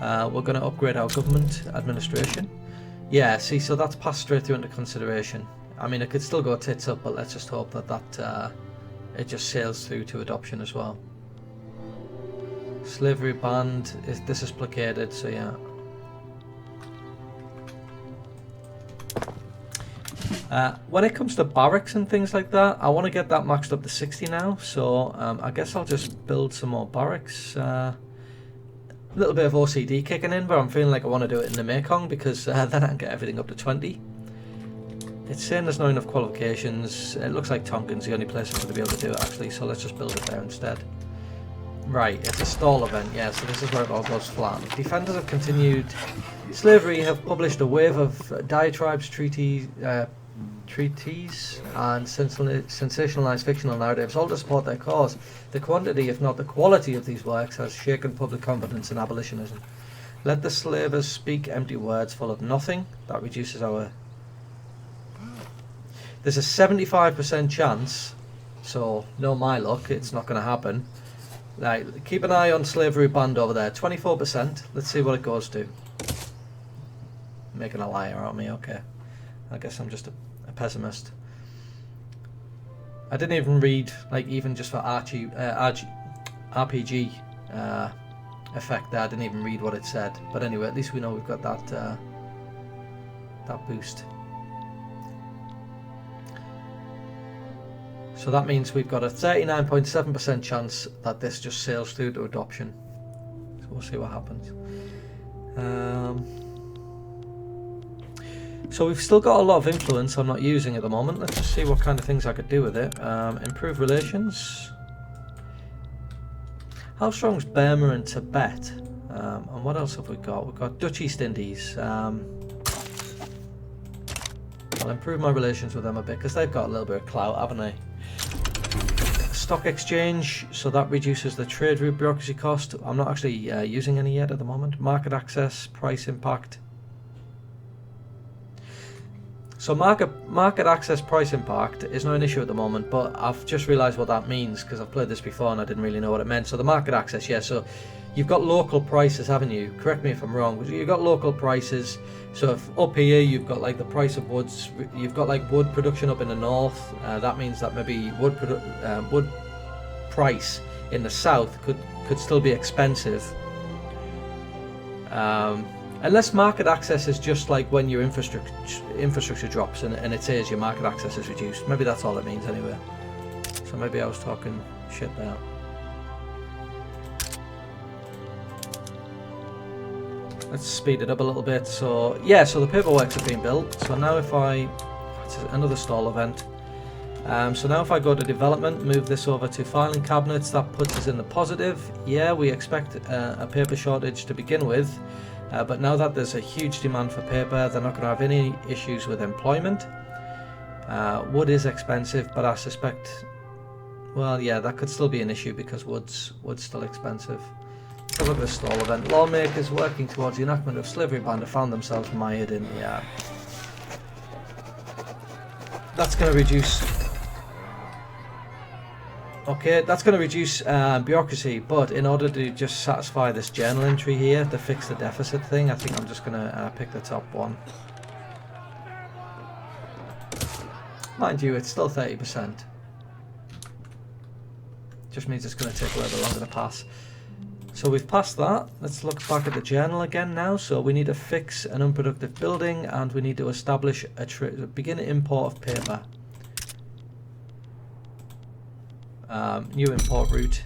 we're going to upgrade our government administration. Yeah, see, so that's passed straight through into consideration. I mean, it could still go tits up, but let's just hope that it just sails through to adoption as well. Slavery banned. This is placated, so yeah. When it comes to barracks and things like that, I want to get that maxed up to 60 now, so I guess I'll just build some more barracks. A little bit of OCD kicking in, but I'm feeling like I want to do it in the Mekong, because then I can get everything up to 20. It's saying there's not enough qualifications. It looks like Tonkin's the only place I'm going to be able to do it, actually, so let's just build it there instead. Right, it's a stall event, yeah, so this is where it all goes flat. Defenders of continued slavery have published a wave of diatribes, treaties and sensationalized fictional narratives, all to support their cause. The quantity, if not the quality, of these works has shaken public confidence in abolitionism. Let the slavers speak empty words full of nothing. That reduces our... There's a 75% chance, so know my luck, it's not going to happen. Right, keep an eye on slavery banned over there. 24%. Let's see what it goes to. Making a liar out of me, okay. I guess I'm just a pessimist. I didn't even read, like, even just for RPG effect there, I didn't even read what it said. But anyway, at least we know we've got that that boost. So that means we've got a 39.7% chance that this just sails through to adoption. So we'll see what happens. So we've still got a lot of influence I'm not using at the moment. Let's just see what kind of things I could do with it. Improve relations. How strong's Burma and Tibet? And what else have we got? We've got Dutch East Indies. I'll improve my relations with them a bit, because they've got a little bit of clout, haven't they? Stock exchange, so that reduces the trade route bureaucracy cost. I'm not actually using any yet at the moment. Market access, price impact. So market access price impact is not an issue at the moment, but I've just realised what that means, because I've played this before and I didn't really know what it meant. So the market access, yeah, so you've got local prices, haven't you? Correct me if I'm wrong. You've got local prices. So if up here you've got like the price of woods, you've got like wood production up in the north. That means that maybe wood price in the south could still be expensive. Unless market access is just like when your infrastructure drops and it says your market access is reduced. Maybe that's all it means anyway. So maybe I was talking shit there. Let's speed it up a little bit. So yeah, so the paperworks have been built. So now if it's another stall event. So now if I go to development, move this over to filing cabinets, that puts us in the positive. Yeah, we expect a paper shortage to begin with, but now that there's a huge demand for paper, they're not going to have any issues with employment. Wood is expensive, but I suspect, well, yeah, that could still be an issue because wood's still expensive. Let's look at this stall event. Lawmakers working towards the enactment of slavery ban have found themselves mired in, yeah. That's going to reduce. Okay, that's going to reduce bureaucracy, but in order to just satisfy this journal entry here to fix the deficit thing, I think I'm just going to pick the top one. Mind you, it's still 30%. Just means it's going to take a little bit longer to pass. So we've passed that. Let's look back at the journal again now. So we need to fix an unproductive building and we need to establish begin import of paper. New import route.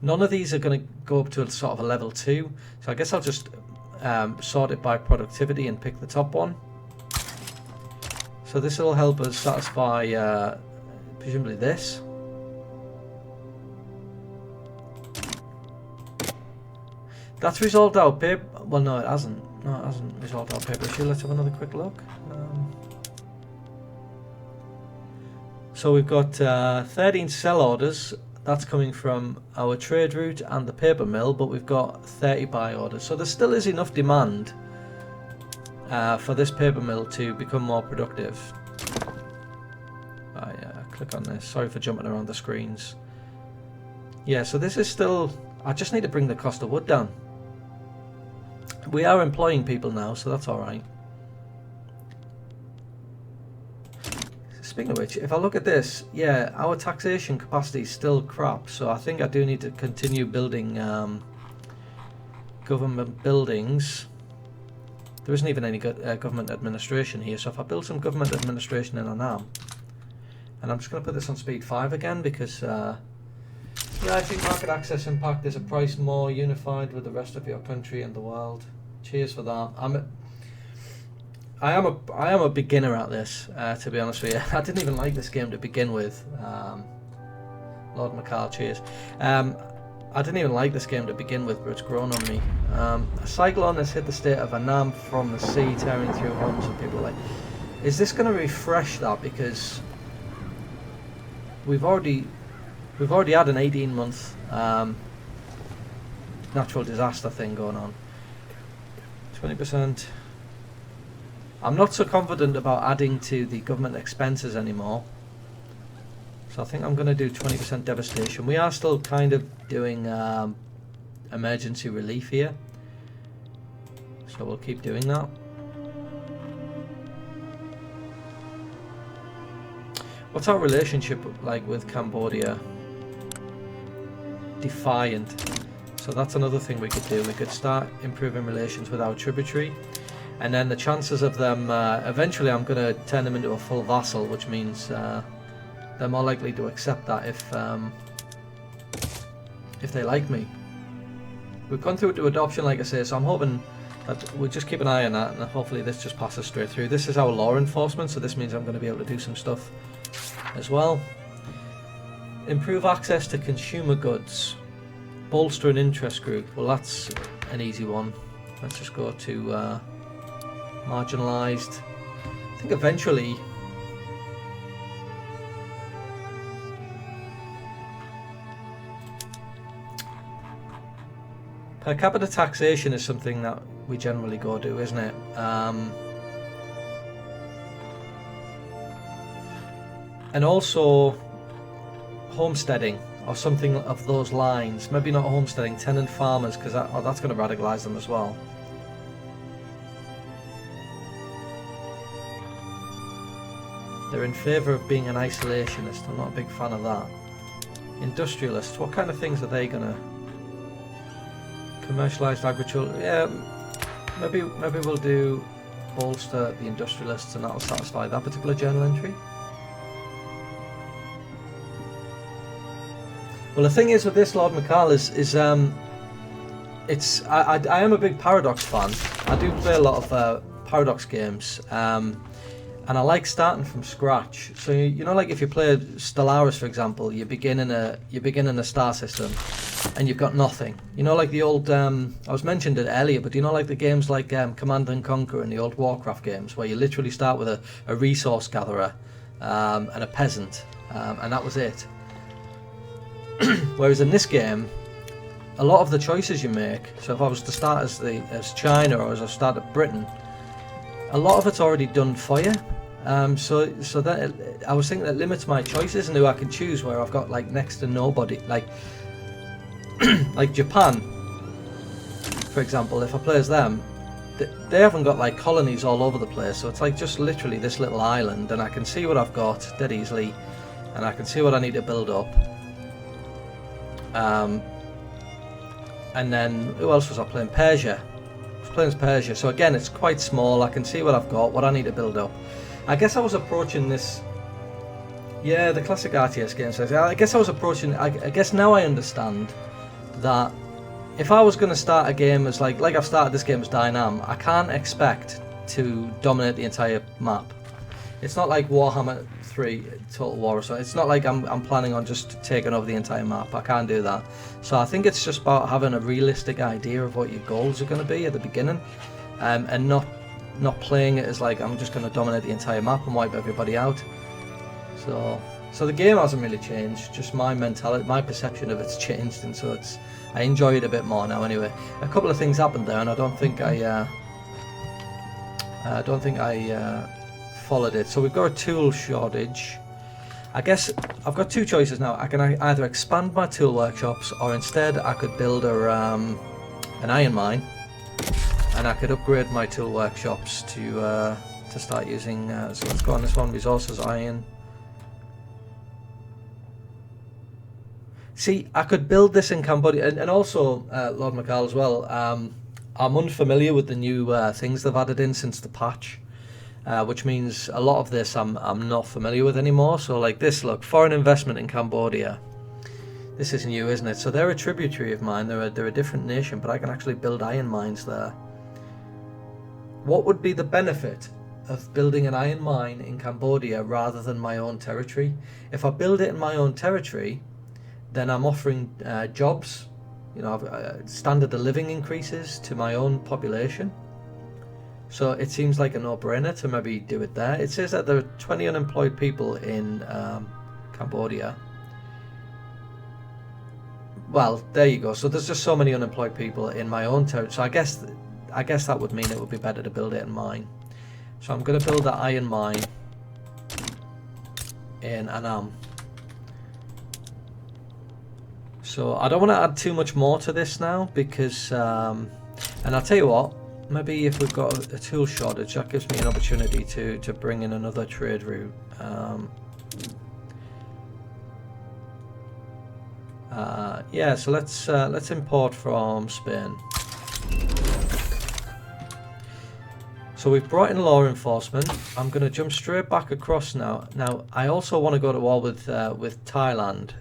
None of these are going to go up to a sort of a level 2. So I guess I'll just sort it by productivity and pick the top one. So this will help us satisfy presumably this. That's resolved our paper. Well, no, it hasn't. No, it hasn't resolved our paper issue. Let's have another quick look. So we've got 13 sell orders. That's coming from our trade route and the paper mill, but we've got 30 buy orders. So there still is enough demand for this paper mill to become more productive. Click on this. Sorry for jumping around the screens. Yeah, so this is still. I just need to bring the cost of wood down. We are employing people now, so that's alright. Speaking of which, if I look at this, yeah, our taxation capacity is still crap, so I think I do need to continue building government buildings. There isn't even any government administration here, so if I build some government administration in Dai Nam, and I'm just going to put this on speed 5 again because yeah, I think market access impact is a price more unified with the rest of your country and the world. Cheers for that. I am a beginner at this, to be honest with you. I didn't even like this game to begin with. Lord McCall, cheers. I didn't even like this game to begin with, but it's grown on me. A cyclone has hit the state of Dai Nam from the sea, tearing through homes, and people are like, is this going to refresh that? Because we've already had an 18-month natural disaster thing going on. 20%. I'm not so confident about adding to the government expenses anymore. So I think I'm going to do 20% devastation. We are still kind of doing emergency relief here. So we'll keep doing that. What's our relationship like with Cambodia? Defiant. So that's another thing we could do. We could start improving relations with our tributary, and then the chances of them eventually I'm going to turn them into a full vassal, which means they're more likely to accept that if they like me. We've gone through to adoption, like I say, so I'm hoping that we'll just keep an eye on that, and hopefully this just passes straight through. This is our law enforcement, so this means I'm going to be able to do some stuff as well. Improve access to consumer goods. Bolster an interest group. Well, that's an easy one. Let's just go to marginalised. I think eventually per capita taxation is something that we generally go to, isn't it? And also homesteading. or something of those lines. Maybe not homesteading, tenant farmers, because that's going to radicalise them as well. They're in favour of being an isolationist. I'm not a big fan of that. Industrialists, what kind of things are they going to... Commercialised agriculture, yeah, maybe we'll do bolster the industrialists and that'll satisfy that particular journal entry. Well, the thing is with this, Lord McCall, is I am a big Paradox fan. I do play a lot of Paradox games, and I like starting from scratch. So you know, like if you play Stellaris, for example, you begin in a star system, and you've got nothing. You know, like the old I was mentioned it earlier, but you know, like the games like Command and Conquer and the old Warcraft games, where you literally start with a resource gatherer and a peasant, and that was it. Whereas in this game, a lot of the choices you make, so if I was to start as China or as I start at Britain, a lot of it's already done for you. So that I was thinking that limits my choices and who I can choose, where I've got like next to nobody, like like Japan, for example. If I play as them, they haven't got like colonies all over the place, so it's like just literally this little island, and I can see what I've got dead easily, and I can see what I need to build up. And then who else was I playing? Persia. I was playing as Persia, so again it's quite small. I can see what I've got, what I need to build up. I guess I was approaching this, yeah, the classic RTS game says, I guess I was approaching, I guess now I understand that if I was going to start a game as like I've started this game as Dai Nam, I can't expect to dominate the entire map. It's not like Warhammer 3 Total War or so. It's not like I'm planning on just taking over the entire map. I can't do that. So I think it's just about having a realistic idea of what your goals are going to be at the beginning, and not playing it as like I'm just going to dominate the entire map and wipe everybody out. So the game hasn't really changed. Just my mentality, my perception of it's changed, and so I enjoy it a bit more now. Anyway, a couple of things happened there, and I don't think I followed it. So we've got a tool shortage. I guess I've got two choices now. I can either expand my tool workshops, or instead I could build an iron mine, and I could upgrade my tool workshops to start using. So let's go on this one. Resources, iron. See, I could build this in Cambodia, and also Lord McCall as well. I'm unfamiliar with the new things they've added in since the patch. Which means a lot of this I'm not familiar with anymore. So like this, look, foreign investment in Cambodia. This is new, isn't it? So they're a tributary of mine. They're a different nation, but I can actually build iron mines there. What would be the benefit of building an iron mine in Cambodia rather than my own territory? If I build it in my own territory, then I'm offering jobs, you know, standard of living increases to my own population. So it seems like a no-brainer to maybe do it there. It says that there are 20 unemployed people in Cambodia. Well, there you go. So there's just so many unemployed people in my own territory. So I guess that would mean it would be better to build it in mine. So I'm going to build that iron mine in Annam. So I don't want to add too much more to this now because, and I'll tell you what. Maybe if we've got a tool shortage, that gives me an opportunity to bring in another trade route. Yeah, so let's import from Spain. So we've brought in law enforcement. I'm going to jump straight back across now. Now I also want to go to war with Thailand.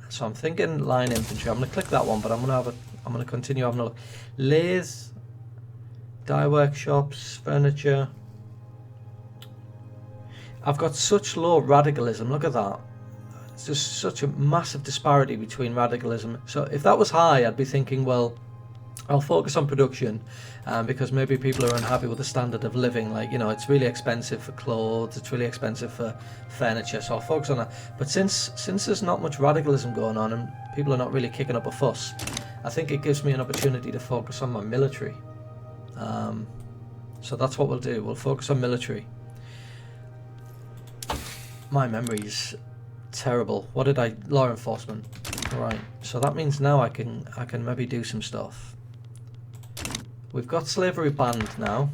So I'm thinking line infantry. I'm going to click that one, but I'm going to continue having a look. Lathes. Dye workshops, furniture. I've got such low radicalism, look at that. It's just such a massive disparity between radicalism. So if that was high, I'd be thinking, well, I'll focus on production because maybe people are unhappy with the standard of living. Like, you know, it's really expensive for clothes, it's really expensive for furniture, so I'll focus on that. But since there's not much radicalism going on and people are not really kicking up a fuss, I think it gives me an opportunity to focus on my military. So that's what we'll do. We'll focus on military. My memory's terrible. What did law enforcement. Right, so that means now I can maybe do some stuff. We've got slavery banned now,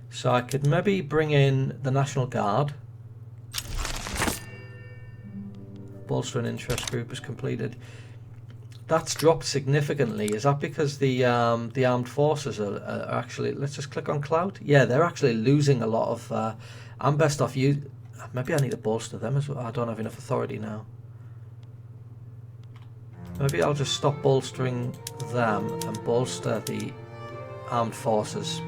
so I could maybe bring in the National Guard. Bolster and interest group is completed. That's dropped significantly. Is that because the armed forces are actually? Let's just click on cloud. Yeah, they're actually losing a lot of. I'm best off you. Maybe I need to bolster them as well. I don't have enough authority now. Maybe I'll just stop bolstering them and bolster the armed forces,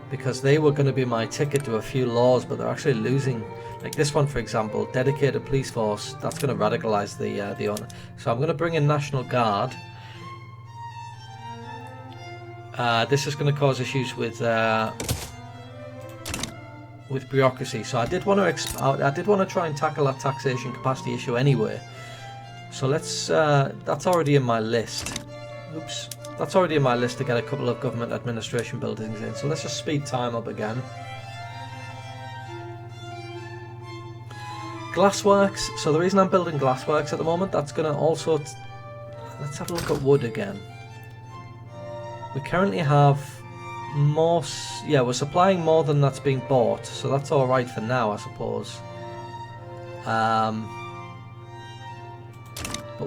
because they were going to be my ticket to a few laws, but they're actually losing. Like this one, for example, dedicated police force. That's going to radicalise the owner. So I'm going to bring in National Guard. This is going to cause issues with bureaucracy. So I did want to try and tackle that taxation capacity issue anyway. So let's. That's already in my list. Oops. That's already in my list to get a couple of government administration buildings in. So let's just speed time up again. Glassworks. So the reason I'm building glassworks at the moment, that's going to also... Let's have a look at wood again. We currently have more... Yeah, we're supplying more than that's being bought. So that's alright for now, I suppose. But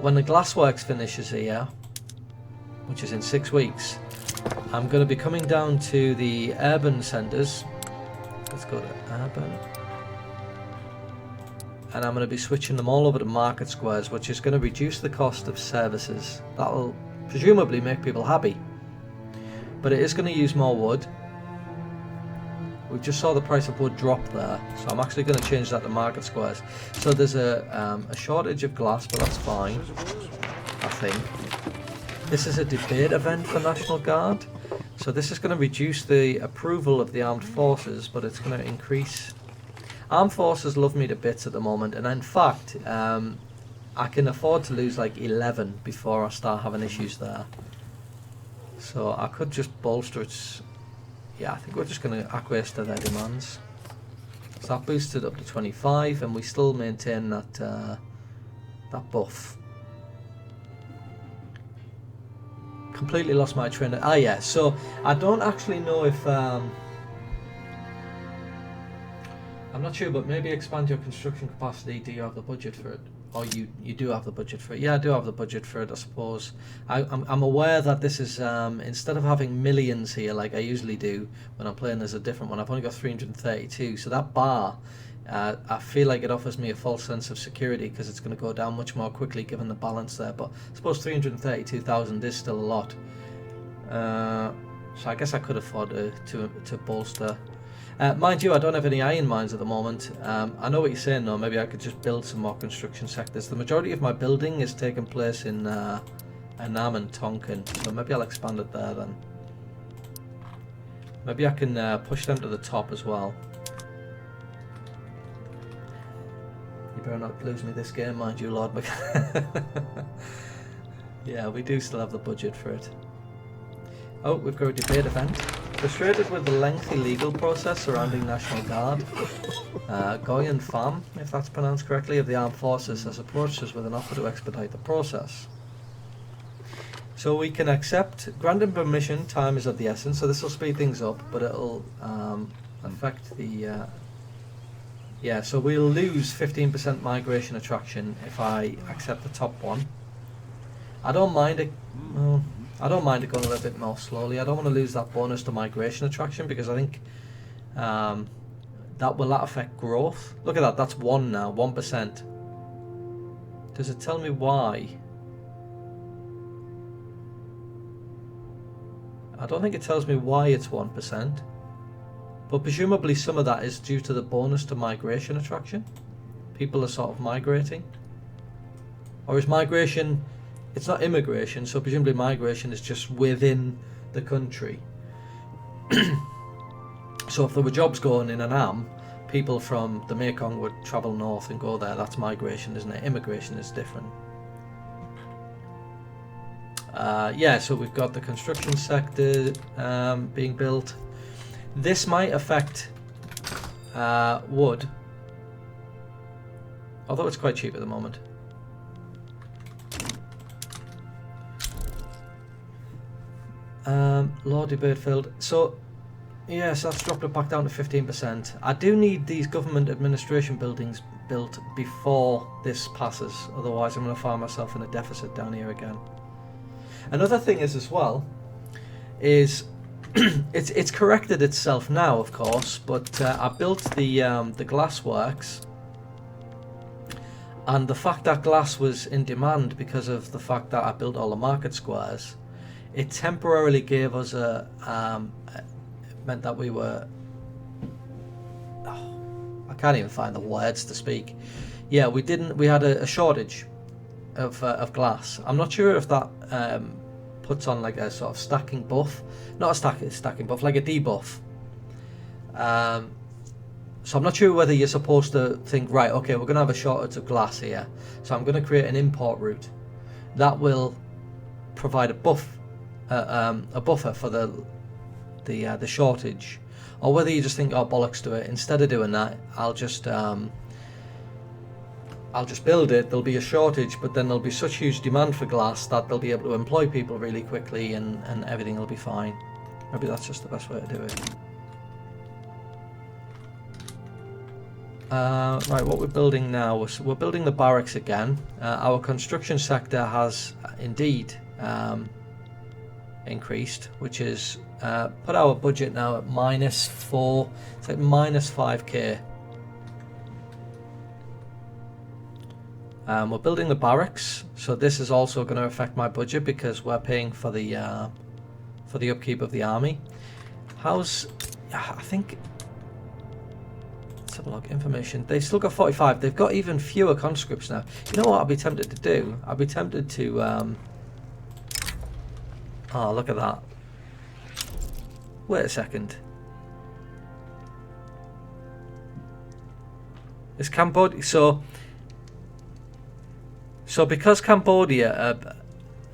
when the glassworks finishes here, which is in 6 weeks, I'm going to be coming down to the urban centres. Let's go to urban. And I'm going to be switching them all over to market squares, which is going to reduce the cost of services. That'll presumably make people happy. But it is going to use more wood. We just saw the price of wood drop there, so I'm actually going to change that to market squares. So there's a shortage of glass, but that's fine, I think. This is a debate event for National Guard. So this is going to reduce the approval of the armed forces, but it's going to increase... Armed forces love me to bits at the moment, and in fact, I can afford to lose like 11 before I start having issues there. So I could just bolster its... Yeah, I think we're just going to acquiesce to their demands. So that boosted up to 25, and we still maintain that that buff. Completely lost my train of... Ah, yeah, so I don't actually know if... I'm not sure, but maybe expand your construction capacity. Do you have the budget for it? Or you do have the budget for it? Yeah, I do have the budget for it, I suppose. I'm aware that this is, instead of having millions here like I usually do when I'm playing as a different one, I've only got 332. So that bar, I feel like it offers me a false sense of security because it's going to go down much more quickly given the balance there. But I suppose 332,000 is still a lot. So I guess I could afford to bolster. Mind you, I don't have any iron mines at the moment. I know what you're saying though, maybe I could just build some more construction sectors. The majority of my building is taking place in Annam and Tonkin, so maybe I'll expand it there then. Maybe I can push them to the top as well. You better not lose me this game, mind you, Lord Mc... Yeah, we do still have the budget for it. Oh, we've got a debate event. Frustrated with the lengthy legal process surrounding National Guard, Goyan Pham, if that's pronounced correctly, of the Armed Forces has approached us with an offer to expedite the process. So we can accept, granting permission, time is of the essence, so this will speed things up, but it'll affect the... yeah, so we'll lose 15% migration attraction if I accept the top one. I don't mind it... Well, I don't mind it going a little bit more slowly. I don't want to lose that bonus to migration attraction because I think that will affect growth. Look at that, that's 1 now, 1%. Does it tell me why? I don't think it tells me why it's 1%. But presumably some of that is due to the bonus to migration attraction. People are sort of migrating. Or is migration... It's not immigration, so presumably migration is just within the country. So if there were jobs going in Annam, people from the Mekong would travel north and go there. That's migration, isn't it? Immigration is different. Yeah, so we've got the construction sector being built. This might affect wood, although it's quite cheap at the moment. Law debate failed. So, yes, that's dropped it back down to 15%. I do need these government administration buildings built before this passes, otherwise I'm going to find myself in a deficit down here again. Another thing is as well, is it's corrected itself now, of course, but I built the glass works, and the fact that glass was in demand because of the fact that I built all the market squares, it temporarily gave us meant that we were, I can't even find the words to speak. Yeah, we had a shortage of glass. I'm not sure if that puts on like a sort of stacking buff, not a stacking buff, like a debuff. So I'm not sure whether you're supposed to think, right, okay, we're going to have a shortage of glass here, so I'm going to create an import route that will provide a buffer for the shortage, or whether you just think, oh bollocks to it, instead of doing that, I'll just build it. There'll be a shortage, but then there'll be such huge demand for glass that they'll be able to employ people really quickly, and everything will be fine. Maybe that's just the best way to do it. Right, what we're building now is we're building the barracks again. Our construction sector has indeed increased, which is put our budget now at -4. It's like -5k. We're building the barracks, so this is also going to affect my budget because we're paying for the upkeep of the army. I think, let's have a look. Information. They've still got 45. They've got even fewer conscripts now. You know what I'd be tempted to do? I'd be tempted to oh, look at that. Wait a second. Is Cambodia... So because Cambodia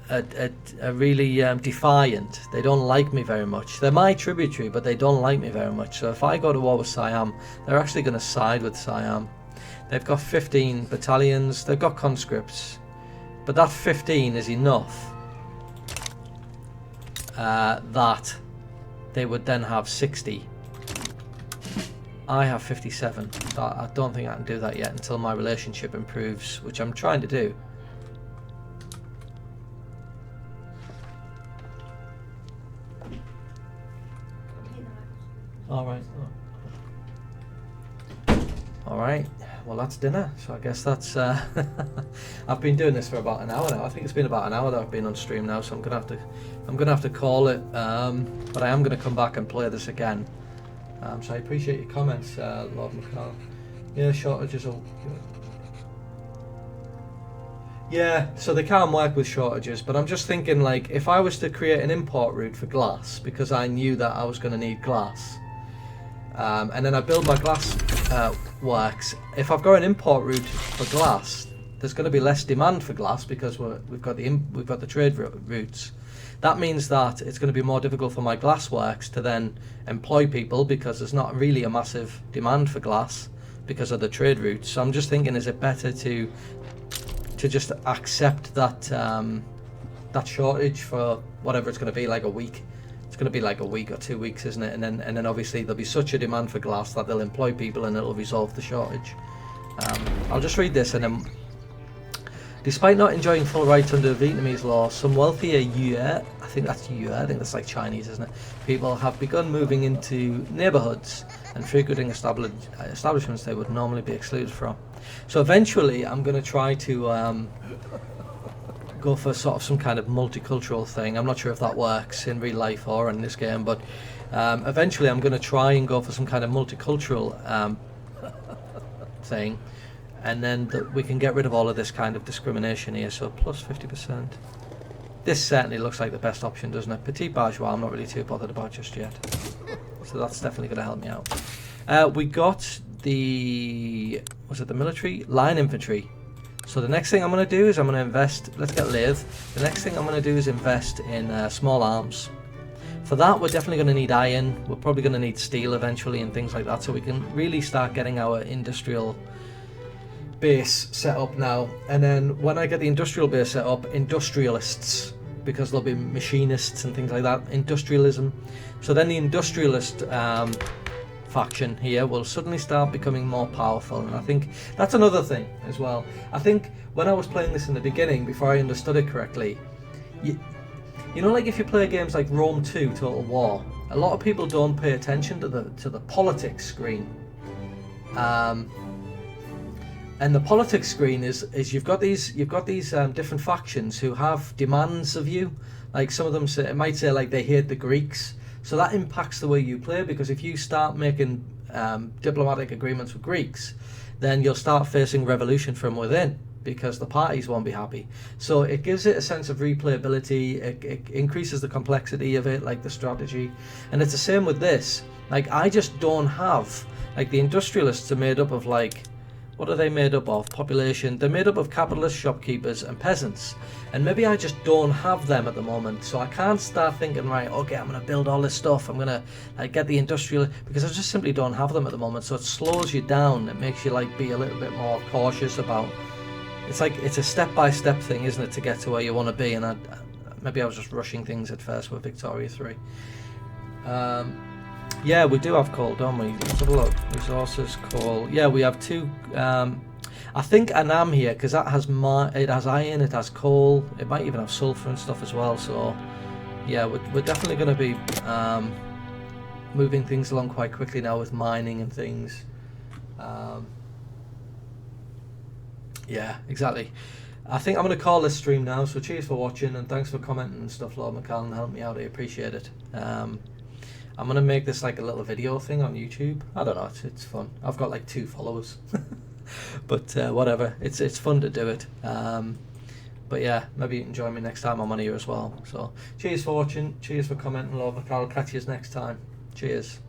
are really defiant, they don't like me very much. They're my tributary, but they don't like me very much. So if I go to war with Siam, they're actually going to side with Siam. They've got 15 battalions, they've got conscripts, but that 15 is enough that they would then have 60. I have 57. I don't think I can do that yet until my relationship improves, which I'm trying to do. Alright. Alright, well that's dinner, so I guess that's I've been doing this for about an hour now. I think it's been about an hour that I've been on stream now, so I'm gonna have to call it, but I am gonna come back and play this again. So I appreciate your comments, Lord McCall. Yeah, shortages are... Yeah, so they can't work with shortages, but I'm just thinking, like, if I was to create an import route for glass, because I knew that I was going to need glass, and then I build my glass works, if I've got an import route for glass, there's going to be less demand for glass because we've got the trade routes. That means that it's going to be more difficult for my glass works to then employ people because there's not really a massive demand for glass because of the trade routes. So I'm just thinking, is it better to just accept that that shortage for whatever it's going to be, like a week? It's going to be like a week or 2 weeks, isn't it? And then obviously there'll be such a demand for glass that they'll employ people and it'll resolve the shortage. I'll just read this and then. Despite not enjoying full rights under Vietnamese law, some wealthier I think that's like Chinese, isn't it? People have begun moving into neighbourhoods and frequenting establishments they would normally be excluded from. So eventually I'm going to try to go for sort of some kind of multicultural thing. I'm not sure if that works in real life or in this game, but eventually I'm going to try and go for some kind of multicultural thing. And then we can get rid of all of this kind of discrimination here. So plus 50%. This certainly looks like the best option, doesn't it? Petit bourgeois, I'm not really too bothered about just yet. So that's definitely going to help me out. We got the military? Line infantry. So the next thing I'm going to do is I'm going to invest, let's get lathe. The next thing I'm going to do is invest in small arms. For that, we're definitely going to need iron. We're probably going to need steel eventually and things like that. So we can really start getting our industrial base set up now, and then when I get the industrial base set up, industrialists because there'll be machinists and things like that, industrialism. So then the industrialist faction here will suddenly start becoming more powerful, and I think that's another thing as well. I think when I was playing this in the beginning, before I understood it correctly, you know, like if you play games like Rome 2 Total War, a lot of people don't pay attention to the politics screen. And the politics screen is you've got these different factions who have demands of you. Like some of them say, it might say like they hate the Greeks, so that impacts the way you play, because if you start making diplomatic agreements with Greeks, then you'll start facing revolution from within, because the parties won't be happy. So it gives it a sense of replayability, it increases the complexity of it, like the strategy. And it's the same with this. Like, I just don't have, like, the industrialists are made up of, like, what are they made up of? Population. They're made up of capitalists, shopkeepers and peasants, and maybe I just don't have them at the moment, so I can't start thinking, right, okay, I'm going to build all this stuff, I'm going to like get the industrial, because I just simply don't have them at the moment. So it slows you down, it makes you like be a little bit more cautious about, it's like it's a step-by-step thing, isn't it, to get to where you want to be. And maybe I was just rushing things at first with Victoria 3. Yeah, we do have coal, don't we? Let's have a look. Resources, coal. Yeah, we have 2. I think Anam here, because that has it has iron, it has coal, it might even have sulfur and stuff as well. So yeah, we're definitely going to be moving things along quite quickly now with mining and things. Yeah, exactly. I think I'm going to call this stream now. So cheers for watching, and thanks for commenting and stuff, Lord McCallum. Help me out, I appreciate it. I'm going to make this like a little video thing on YouTube. I don't know, it's fun. I've got like 2 followers. But whatever, it's fun to do it. But yeah, maybe you can join me next time I'm on here as well. So cheers for watching, cheers for commenting, Lord McCallum. Catch you next time. Cheers.